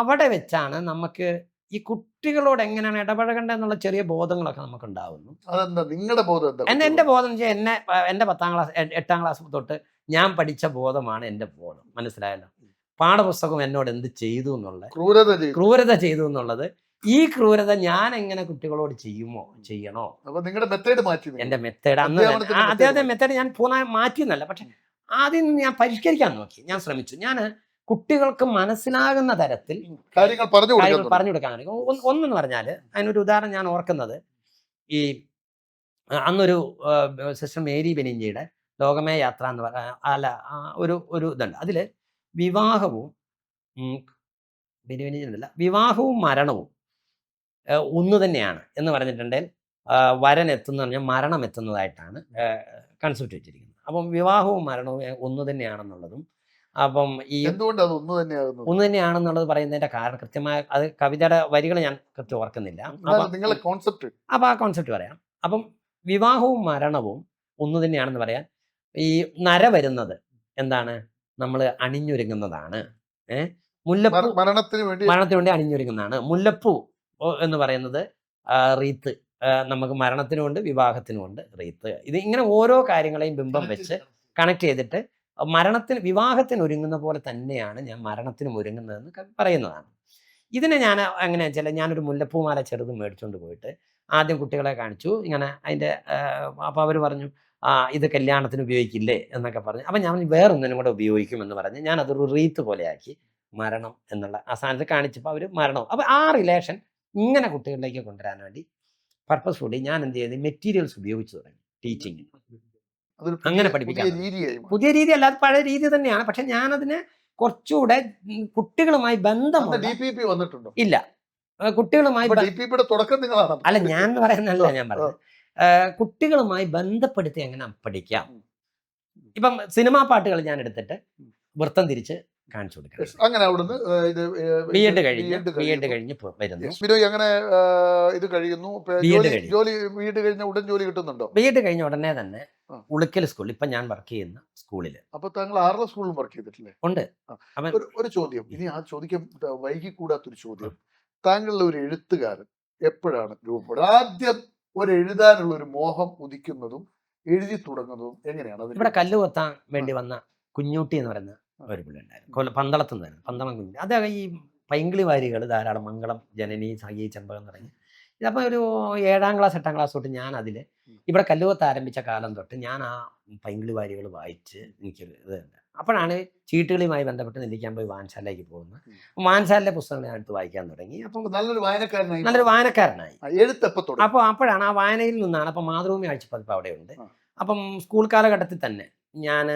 അവിടെ വെച്ചാണ് നമുക്ക് ഈ കുട്ടികളോട് എങ്ങനെയാണ് ഇടപഴകേണ്ടത് എന്നുള്ള ചെറിയ ബോധങ്ങളൊക്കെ നമുക്ക് ഉണ്ടാവുന്നു. നിങ്ങളുടെ ബോധം? എൻ്റെ ബോധം എന്ന് വെച്ചാൽ എൻ്റെ 10ാം ക്ലാസ് 8ാം ക്ലാസ് തൊട്ട് ഞാൻ പഠിച്ച ബോധമാണ് എൻ്റെ ബോധം. മനസ്സിലായല്ലോ? പാഠപുസ്തകം എന്നോട് എന്ത് ചെയ്തു എന്നുള്ള ക്രൂരത ചെയ്തു എന്നുള്ളത്, ഈ ക്രൂരത ഞാൻ എങ്ങനെ കുട്ടികളോട് ചെയ്യണോ? നിങ്ങളുടെ മെത്തേഡ് മാറ്റി. എൻ്റെ മെത്തേഡ് അദ്ദേഹത്തെ മെത്തേഡ് ഞാൻ പൂർണ്ണമായി മാറ്റിയെന്നല്ല, പക്ഷെ ആദ്യം ഞാൻ പരിഷ്കരിക്കാൻ നോക്കി. ഞാൻ ശ്രമിച്ചു. ഞാൻ കുട്ടികൾക്ക് മനസ്സിലാകുന്ന തരത്തിൽ കാര്യങ്ങൾ പറഞ്ഞു കൊടുക്കാൻ. ഒന്നെന്ന് പറഞ്ഞാൽ അതിനൊരു ഉദാഹരണം ഞാൻ ഓർക്കുന്നത്, ഈ അന്നൊരു സിസ്റ്റർ മേരി ബെനിഞ്ചിയുടെ ലോകമേ യാത്ര എന്ന് പറഞ്ഞ ഒരു ഇതുണ്ട്. അതിൽ വിവാഹവും മരണവും ഒന്ന് തന്നെയാണ് എന്ന് പറഞ്ഞിട്ടുണ്ടെങ്കിൽ വരൻ എത്തുന്ന പറഞ്ഞാൽ മരണം എത്തുന്നതായിട്ടാണ് കൺസെപ്റ്റ് വെച്ചിരിക്കുന്നത്. അപ്പം വിവാഹവും മരണവും ഒന്ന് തന്നെയാണെന്നുള്ളതും, അപ്പം ഈ ഒന്ന് തന്നെയാണെന്നുള്ളത് പറയുന്നതിന്റെ കാരണം കൃത്യമായ അത് കവിതയുടെ വരികൾ ഞാൻ കൃത്യം ഓർക്കുന്നില്ല. അപ്പം ആ കോൺസെപ്റ്റ് പറയാം. അപ്പം വിവാഹവും മരണവും ഒന്ന് തന്നെയാണെന്ന് പറയാൻ, ഈ നര വരുന്നത് എന്താണ്? നമ്മൾ അണിഞ്ഞൊരുങ്ങുന്നതാണ്. മുല്ലപ്പൂ മരണത്തിന് വേണ്ടി അണിഞ്ഞൊരുങ്ങുന്നതാണ്. മുല്ലപ്പൂ എന്ന് പറയുന്നത് റീത്ത്. നമുക്ക് മരണത്തിനുമുണ്ട് വിവാഹത്തിനുമുണ്ട് റീത്ത്. ഇത് ഇങ്ങനെ ഓരോ കാര്യങ്ങളെയും ബിംബം വെച്ച് കണക്ട് ചെയ്തിട്ട് വിവാഹത്തിന് ഒരുങ്ങുന്ന പോലെ തന്നെയാണ് ഞാൻ മരണത്തിനും ഒരുങ്ങുന്നതെന്ന് പറയുന്നതാണ്. ഇതിനെ ഞാൻ എങ്ങനെയാ വെച്ചാൽ, ഞാനൊരു മുല്ലപ്പൂമാല ചെറുത് മേടിച്ചുകൊണ്ട് പോയിട്ട് ആദ്യം കുട്ടികളെ കാണിച്ചു. ഇങ്ങനെ അതിൻ്റെ അപ്പോൾ അവർ പറഞ്ഞു ഇത് കല്യാണത്തിന് ഉപയോഗിക്കില്ലേ എന്നൊക്കെ പറഞ്ഞു. അപ്പം ഞാൻ വേറൊന്നിനും കൂടെ ഉപയോഗിക്കുമെന്ന് പറഞ്ഞ് ഞാൻ അതൊരു റീത്ത് പോലെയാക്കി മരണം എന്നുള്ള ആ സ്ഥാനത്ത് കാണിച്ചപ്പോൾ അവർ മരണവും. അപ്പോൾ ആ റിലേഷൻ ഇങ്ങനെ കുട്ടികളിലേക്ക് കൊണ്ടുവരാൻ വേണ്ടി പർപ്പസ്ഫുള്ളി ഞാൻ എന്ത് ചെയ്ത് മെറ്റീരിയൽസ് ഉപയോഗിച്ച് തുടങ്ങി ടീച്ചിങ്. അങ്ങനെ പഠിപ്പിക്കാൻ പുതിയ രീതി അല്ലാതെ പഴയ രീതി തന്നെയാണ്. പക്ഷെ ഞാനതിനെ കുറച്ചുകൂടെ കുട്ടികളുമായി ബന്ധമുണ്ട്. ഇല്ല, കുട്ടികളുമായി അല്ല ഞാൻ പറയുന്നല്ല, ഞാൻ പറഞ്ഞത് കുട്ടികളുമായി ബന്ധപ്പെടുത്തി എങ്ങനെ പഠിക്കാം. ഇപ്പം സിനിമാ പാട്ടുകൾ ഞാൻ എടുത്തിട്ട് വൃത്തം തിരിച്ച് കാണിച്ചു കൊടുക്കാം. അങ്ങനെ അവിടുന്ന് B.Ed കഴിഞ്ഞ് വരുന്നു. അങ്ങനെ ഇത് കഴിയുന്നു. ഉടൻ ജോലി കിട്ടുന്നുണ്ടോ? B.Ed കഴിഞ്ഞ ഉടനെ തന്നെ ഉളിക്കൽ സ്കൂളിൽ ഇപ്പൊ ഞാൻ വർക്ക് ചെയ്യുന്ന സ്കൂളിൽ. അപ്പൊ താങ്കൾ ആരുടെ സ്കൂളിൽ വർക്ക് ചെയ്തിട്ടില്ലേ? ഉണ്ട്. ഒരു ചോദ്യം, ഇനി ആ ചോദിക്കാൻ വൈകിക്കൂടാത്തൊരു ചോദ്യം. താങ്കളുടെ ഒരു എഴുത്തുകാരൻ എപ്പോഴാണ് രൂപപ്പെടുന്നത്? ആദ്യം ഒരു എഴുതാനുള്ള ഒരു മോഹം ഉദിക്കുന്നതും എഴുതി തുടങ്ങുന്നതും എങ്ങനെയാണ്? ഇവിടെ കല്ല് കൊത്താൻ വേണ്ടി വന്ന കുഞ്ഞൂട്ടി എന്ന് പറയുന്ന ഒരു പുള്ളി ഉണ്ടായിരുന്നു. പന്തളത്ത് നിന്നായിരുന്നു. പന്തളം കുഞ്ഞുട്ടി. അത് ഈ പൈങ്കിളി വാരികൾ ധാരാളം, മംഗളം, ജനനി, സഖി, ചെമ്പകം തുടങ്ങി. ഇതപ്പോൾ ഒരു 7ാം ക്ലാസ് 8ാം ക്ലാസ് തൊട്ട് ഞാൻ അതിൽ ഇവിടെ കല്ലുവത്ത് ആരംഭിച്ച കാലം തൊട്ട് ഞാൻ ആ പൈങ്കിളി വാരികൾ വായിച്ച് എനിക്കൊരു ഇതുണ്ട്. അപ്പോഴാണ് ചീട്ടുകളുമായി ബന്ധപ്പെട്ട് നെല്ലിക്കാൻ പോയി വായനശാലയിലേക്ക് പോകുന്നത്. വായനശാലയിലെ പുസ്തകങ്ങൾ ഞാൻ എടുത്ത് വായിക്കാൻ തുടങ്ങി. അപ്പം അപ്പൊ നല്ലൊരു വായനക്കാരനായി നല്ലൊരു വായനക്കാരനായി. എഴുത്തപ്പം തുടങ്ങി. അപ്പോൾ അപ്പോഴാണ് ആ വായനയിൽ നിന്നാണ്. അപ്പം മാതൃഭൂമി ആഴ്ചപ്പതിപ്പ് അവിടെയുണ്ട്. ആ. അപ്പം സ്കൂൾ കാലഘട്ടത്തിൽ തന്നെ ഞാൻ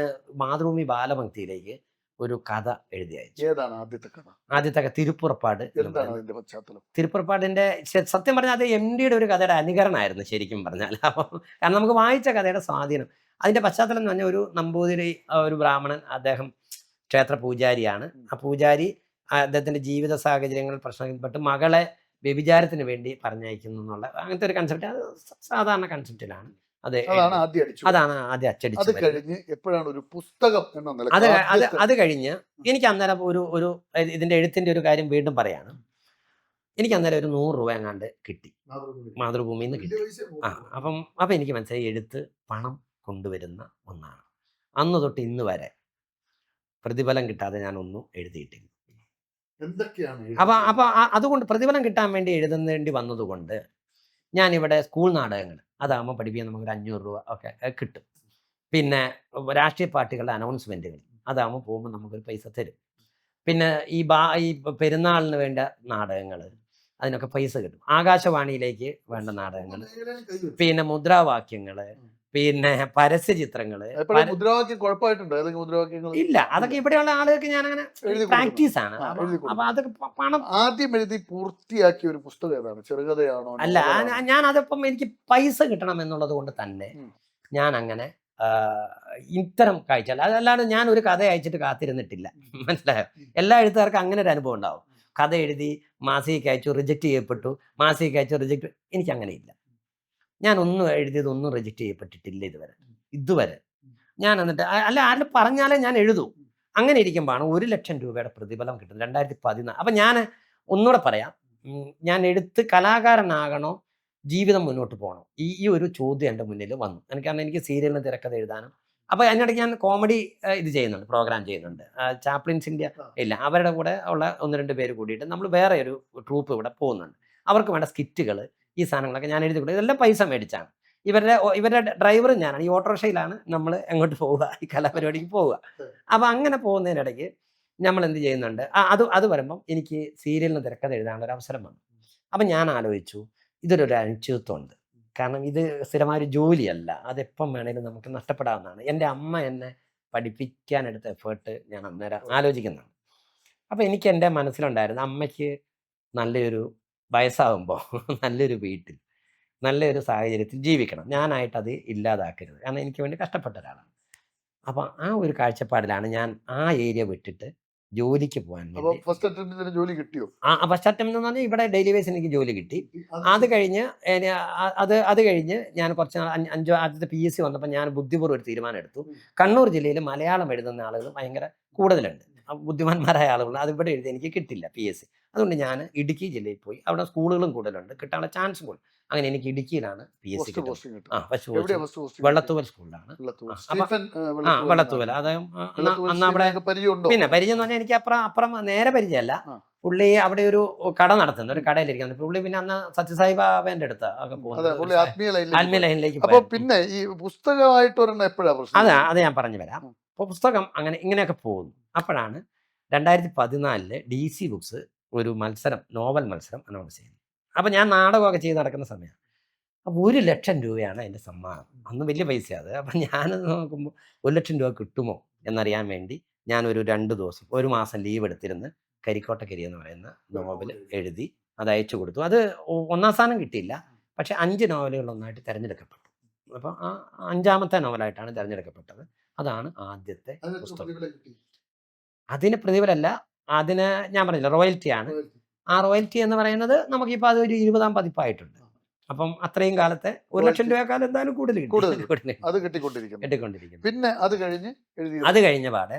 മാതൃഭൂമി ബാലഭക്തിയിലേക്ക് ഒരു കഥ എഴുതി അയച്ചു. ഏതാണ് ആദ്യത്തെ കഥ? ആദ്യത്തെ തിരുപ്പുറപ്പാട് എന്ന് എന്താണ് പറയുന്നത്. അതിന്റെ പശ്ചാത്തലം? തിരുപ്പുറപ്പാടിന്റെ സത്യം പറഞ്ഞാൽ അത് MDയുടെ ഒരു കഥയുടെ അനുകരണമായിരുന്നു ശരിക്കും പറഞ്ഞാൽ. അപ്പം കാരണം നമുക്ക് വായിച്ച കഥയുടെ സ്വാധീനം. അതിന്റെ പശ്ചാത്തലം എന്ന് പറഞ്ഞാൽ ഒരു നമ്പൂതിരി, ഒരു ബ്രാഹ്മണൻ, അദ്ദേഹം ക്ഷേത്ര പൂജാരിയാണ്. ആ പൂജാരി അദ്ദേഹത്തിന്റെ ജീവിത സാഹചര്യങ്ങൾ പ്രശ്നപ്പെട്ട് മകളെ വ്യഭിചാരത്തിന് വേണ്ടി പറഞ്ഞയക്കുന്നു എന്നുള്ള അങ്ങനത്തെ ഒരു കൺസെപ്റ്റ്. അത് സാധാരണ കൺസെപ്റ്റിലാണ് അത് അതാണ് ആദ്യം അടിച്ചു. അതാണ് ആദ്യം അത് അച്ചടിച്ചത്. കഴിഞ്ഞ് എപ്പോഴാണ് ഒരു പുസ്തകം എന്ന അത് നിലയ്ക്ക് അത് ആദ്യത്തെ അത് കഴിഞ്ഞ് എനിക്ക് അന്നേരം ഒരു ഇതിന്റെ എഴുത്തിന്റെ ഒരു കാര്യം വീണ്ടും പറയാണ്. എനിക്ക് അന്നേരം ഒരു 100 രൂപ എങ്ങാണ്ട് കിട്ടി, മാതൃഭൂമിയിൽ നിന്ന് കിട്ടി. അപ്പം എനിക്ക് മനസ്സിലായി എഴുത്ത് പണം കൊണ്ടുവരുന്ന ഒന്നാണ്. അന്ന് തൊട്ട് ഇന്ന് വരെ പ്രതിഫലം കിട്ടാതെ ഞാൻ ഒന്നും എഴുതിയിട്ടില്ല. എന്തൊക്കെയാണ് അപ്പൊ അതുകൊണ്ട് പ്രതിഫലം കിട്ടാൻ വേണ്ടി എഴുതേണ്ടി വന്നതുകൊണ്ട് ഞാനിവിടെ സ്കൂൾ നാടകങ്ങൾ അതാകുമ്പോൾ പഠിപ്പിക്കാൻ നമുക്കൊരു 500 രൂപ ഒക്കെ കിട്ടും. പിന്നെ രാഷ്ട്രീയ പാർട്ടികളുടെ അനൗൺസ്മെന്റുകൾ അതാകുമ്പോൾ പോകുമ്പോൾ നമുക്കൊരു പൈസ തരും. പിന്നെ ഈ പെരുന്നാളിന് വേണ്ട നാടകങ്ങൾ അതിനൊക്കെ പൈസ കിട്ടും. ആകാശവാണിയിലേക്ക് വേണ്ട നാടകങ്ങൾ, പിന്നെ മുദ്രാവാക്യങ്ങൾ, പിന്നെ പരസ്യചിത്രങ്ങള്. മുദ്രാവാക്യം കുഴപ്പമായിട്ടുണ്ടോ? ഏതെങ്കിലും മുദ്രാവാക്യങ്ങൾ? ഇല്ല, അതൊക്കെ ഇവിടെയുള്ള ആളുകൾക്ക് ഞാൻ അങ്ങനെ പ്രാക്ടീസ് ആണ്. അപ്പൊ അതൊക്കെ പണം. ആദ്യം എഴുതി പൂർത്തിയാക്കിയ ഒരു പുസ്തകം ഏതാണ്? ചെറുകഥയാണോ? അല്ല, ഞാൻ അതിപ്പം എനിക്ക് പൈസ കിട്ടണം എന്നുള്ളത് കൊണ്ട് തന്നെ ഞാൻ അങ്ങനെ ഇത്തരം കാഴ്ച അതല്ലാതെ ഞാൻ ഒരു കഥ അയച്ചിട്ട് കാത്തിരുന്നിട്ടില്ല. മനസ്സിലായോ? എല്ലാ എഴുത്തുകാർക്കും അങ്ങനെ ഒരു അനുഭവം ഉണ്ടാവും. കഥ എഴുതി മാസികയ്ക്ക് അയച്ചു, റിജക്റ്റ് ചെയ്യപ്പെട്ടു, മാസികയ്ക്ക് അയച്ചു, റിജക്റ്റ്. എനിക്ക് അങ്ങനെയില്ല. ഞാൻ ഒന്നും എഴുതിയതൊന്നും റിജക്റ്റ് ചെയ്യപ്പെട്ടിട്ടില്ല ഇതുവരെ. ഞാൻ എന്നിട്ട് അല്ല ആരും പറഞ്ഞാലേ ഞാൻ എഴുതൂ. അങ്ങനെ ഇരിക്കുമ്പോഴാണ് 1 ലക്ഷം രൂപയുടെ പ്രതിഫലം കിട്ടുന്നത് 2014. അപ്പം ഞാൻ ഒന്നുകൂടെ പറയാം, ഞാൻ കലാകാരനാകണോ ജീവിതം മുന്നോട്ട് പോകണം, ഈ ഒരു ചോദ്യം എൻ്റെ മുന്നിൽ വന്നു. കാരണം എനിക്ക് സീരിയലിന് തിരക്കഥ എഴുതാനും. അപ്പോൾ അതിനിടയ്ക്ക് ഞാൻ കോമഡി ഇത് ചെയ്യുന്നുണ്ട്, പ്രോഗ്രാം ചെയ്യുന്നുണ്ട്. ചാപ്ലിൻസ് ഇന്ത്യ ഇല്ല, അവരുടെ കൂടെ ഉള്ള 1-2 പേര് കൂടിയിട്ട് നമ്മൾ വേറെ ഒരു ട്രൂപ്പ് ഇവിടെ പോകുന്നുണ്ട്. അവർക്ക് വേണ്ട സ്കിറ്റുകൾ, ഈ സാധനങ്ങളൊക്കെ ഞാൻ എഴുതി കൊടുക്കും. ഇതെല്ലാം പൈസ മേടിച്ചാണ്. ഇവരുടെ ഡ്രൈവറും ഞാനാണ്. ഈ ഓട്ടോറിക്ഷയിലാണ് നമ്മൾ എങ്ങോട്ട് പോവുക, ഈ കലാപരിപാടിക്ക് പോവുക. അപ്പം അങ്ങനെ പോകുന്നതിനിടയ്ക്ക് നമ്മൾ എന്ത് ചെയ്യുന്നുണ്ട്, അത് വരുമ്പം എനിക്ക് സീരിയലിന് തിരക്കഥ എഴുതാനുള്ള ഒരു അവസരം വന്നു. അപ്പം ഞാൻ ആലോചിച്ചു, ഇതൊരു അനിശ്ചിതത്വമുണ്ട്. കാരണം ഇത് സ്ഥിരമായൊരു ജോലിയല്ല, അതെപ്പം വേണേലും നമുക്ക് നഷ്ടപ്പെടാവുന്നതാണ്. എൻ്റെ അമ്മ എന്നെ പഠിപ്പിക്കാനെടുത്ത എഫേർട്ട് ഞാൻ അന്നേരം ആലോചിക്കുന്നതാണ്. അപ്പം എനിക്ക് എൻ്റെ മനസ്സിലുണ്ടായിരുന്നു, അമ്മയ്ക്ക് നല്ലൊരു വയസ്സാകുമ്പോൾ നല്ലൊരു വീട്ടിൽ നല്ലൊരു സാഹചര്യത്തിൽ ജീവിക്കണം, ഞാനായിട്ടത് ഇല്ലാതാക്കരുത്. കാരണം എനിക്ക് വേണ്ടി കഷ്ടപ്പെട്ട ഒരാളാണ്. അപ്പം ആ ഒരു കാഴ്ചപ്പാടിലാണ് ഞാൻ ആ ഏരിയ വിട്ടിട്ട് ജോലിക്ക് പോകാൻ വേണ്ടി. ഫസ്റ്റ് അറ്റംപ്റ്റിൽ ജോലി കിട്ടിയോ? ഫസ്റ്റ് അറ്റംപ്റ്റ് എന്ന് പറഞ്ഞാൽ ഇവിടെ ഡെയിലി വേസ് എനിക്ക് ജോലി കിട്ടി. അത് കഴിഞ്ഞ് ഞാൻ കുറച്ച് ആദ്യത്തെ PSC വന്നപ്പോൾ ഞാൻ ബുദ്ധിപൂർവ്വം ഒരു തീരുമാനം എടുത്തു. കണ്ണൂർ ജില്ലയിൽ മലയാളം എഴുതുന്ന ആളുകൾ ഭയങ്കര കൂടുതലുണ്ട്, ബുദ്ധിമാന്മാരായ ആളുകൾ. അതിവിടെ എഴുതി എനിക്ക് കിട്ടില്ല PSC. അതുകൊണ്ട് ഞാൻ ഇടുക്കി ജില്ലയിൽ പോയി. അവിടെ സ്കൂളുകളും കൂടുതലുണ്ട്, കിട്ടാനുള്ള ചാൻസും കൂടുതൽ. അങ്ങനെ എനിക്ക് ഇടുക്കിയിലാണ് PSC കിട്ടുന്നത്. വെള്ളത്തൂവൽ സ്കൂളിലാണ്. വെള്ളത്തൂവൽ. അത് അന്ന് അവിടെ പിന്നെ പരിചയം എന്ന് പറഞ്ഞാൽ എനിക്ക് അപ്പുറം നേരെ പരിചയമല്ല. പുള്ളി അവിടെ ഒരു കട നടത്തുന്നു, ഒരു കടയിലിരിക്കുന്നു. പുള്ളി പിന്നെ അന്ന് സത്യസായി ബാബേന്റെ അടുത്ത് ഒക്കെ പോകുന്നത്, ആത്മീയ ലൈനിലേക്ക്. പിന്നെ ഈ പുസ്തകമായിട്ട് അത് ഞാൻ പറഞ്ഞു വരാം. അപ്പോൾ പുസ്തകം അങ്ങനെ ഇങ്ങനെയൊക്കെ പോകുന്നു. അപ്പോഴാണ് 2014 DC ബുക്സ് ഒരു നോവൽ മത്സരം അനൗൺസ് ചെയ്യുന്നത്. അപ്പം ഞാൻ നാടകമൊക്കെ ചെയ്ത് നടക്കുന്ന സമയമാണ്. അപ്പോൾ 1 ലക്ഷം രൂപയാണ് എൻ്റെ സമ്മാനം. അന്ന് വലിയ പൈസ അത്. അപ്പം ഞാനത് നോക്കുമ്പോൾ 1 ലക്ഷം രൂപ കിട്ടുമോ എന്നറിയാൻ വേണ്ടി ഞാനൊരു 2 ദിവസം 1 മാസം ലീവ് എടുത്തിരുന്ന് കരിക്കോട്ടക്കരി എന്ന് പറയുന്ന നോവൽ എഴുതി അത് അയച്ചു കൊടുത്തു. അത് 1ാം സ്ഥാനം കിട്ടിയില്ല, പക്ഷെ 5 നോവലുകളൊന്നായിട്ട് തിരഞ്ഞെടുക്കപ്പെട്ടു. അപ്പോൾ ആ 5ാമത്തെ നോവലായിട്ടാണ് തിരഞ്ഞെടുക്കപ്പെട്ടത്. അതാണ് ആദ്യത്തെ പുസ്തകം. അതിന് പ്രതിഫലമല്ല, അതിന് ഞാൻ പറഞ്ഞില്ല റോയൽറ്റിയാണ്. ആ റോയൽറ്റി എന്ന് പറയുന്നത് നമുക്കിപ്പോൾ അതൊരു 20ാം പതിപ്പായിട്ടുണ്ട്. അപ്പം അത്രയും കാലത്തെ 1 ലക്ഷം രൂപക്കാലം എന്തായാലും കിട്ടിക്കൊണ്ടിരിക്കുന്നു. പിന്നെ അത് കഴിഞ്ഞ പാടെ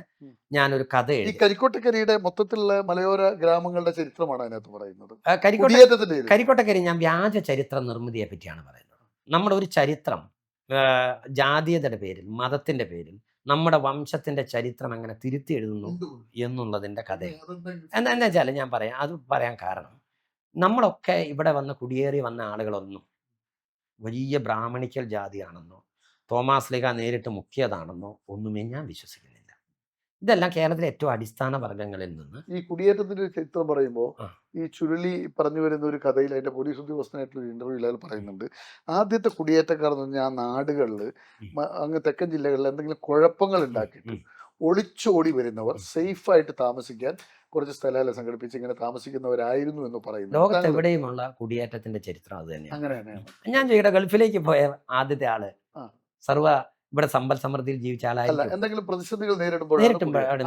ഞാനൊരു കഥ എഴുതി. കരിക്കോട്ടക്കരിയുടെ മൊത്തത്തിലുള്ള മലയോര ഗ്രാമങ്ങളുടെ ചരിത്രമാണ് അതിനകത്ത് പറയുന്നത്. കരിക്കോട്ടക്കരി ഞാൻ വ്യാജ ചരിത്ര നിർമ്മിതിയെ പറ്റിയാണ് പറയുന്നത്. നമ്മുടെ ഒരു ചരിത്രം ജാതീയതയുടെ പേരിൽ, മതത്തിന്റെ പേരിൽ നമ്മുടെ വംശത്തിന്റെ ചരിത്രം എങ്ങനെ തിരുത്തി എഴുതുന്നു എന്നുള്ളതിന്റെ കഥ. എന്താ വെച്ചാൽ ഞാൻ പറയാൻ കാരണം, നമ്മളൊക്കെ ഇവിടെ വന്ന് കുടിയേറി വന്ന ആളുകളൊന്നും വലിയ ബ്രാഹ്മണിക്കൽ ജാതിയാണെന്നോ തോമാസ് ലീഗ നേരിട്ട് മുക്കിയതാണെന്നോ ഒന്നുമേ ഞാൻ വിശ്വസിക്കുന്നില്ല. ഇതെല്ലാം കേരളത്തിലെ ഏറ്റവും അടിസ്ഥാന വർഗ്ഗങ്ങളിൽ നിന്ന് ഈ കുടിയേറ്റത്തിന്റെ ചരിത്രം പറയുമ്പോൾ ആ. ഈ ചുരുളി പറഞ്ഞു വരുന്ന ഒരു കഥയിൽ അതിന്റെ പോലീസ് ഉദ്യോഗസ്ഥനായിട്ടുള്ള ഇന്റർവ്യൂവിൽ അയാൾ പറയുന്നുണ്ട്, ആദ്യത്തെ കുടിയേറ്റക്കാർ എന്ന് പറഞ്ഞാൽ ആ നാടുകളിൽ അങ്ങ് തെക്കൻ ജില്ലകളിൽ എന്തെങ്കിലും കുഴപ്പങ്ങൾ ഉണ്ടാക്കിയിട്ട് ഒളിച്ചോടി വരുന്നവർ സേഫായിട്ട് താമസിക്കാൻ കുറച്ച് സ്ഥലങ്ങൾ സംഘടിപ്പിച്ച് ഇങ്ങനെ താമസിക്കുന്നവരായിരുന്നു എന്ന് പറയുന്നു. ലോകത്ത് എവിടെയുമുള്ള കുടിയേറ്റത്തിന്റെ ചരിത്രം അത് തന്നെയാണ്. അങ്ങനെ തന്നെയാണ്. ഞാൻ ചോദിക്കട്ടെ, ഗൾഫിലേക്ക് പോയ ആദ്യത്തെ ആള് ആ. സർവ്വ ഇവിടെ സമ്പൽ സമൃദ്ധിയിൽ ജീവിച്ച അല്ല, ആളായിരിക്കും. എന്തെങ്കിലും പ്രതിസന്ധികൾ നേരിട്ടും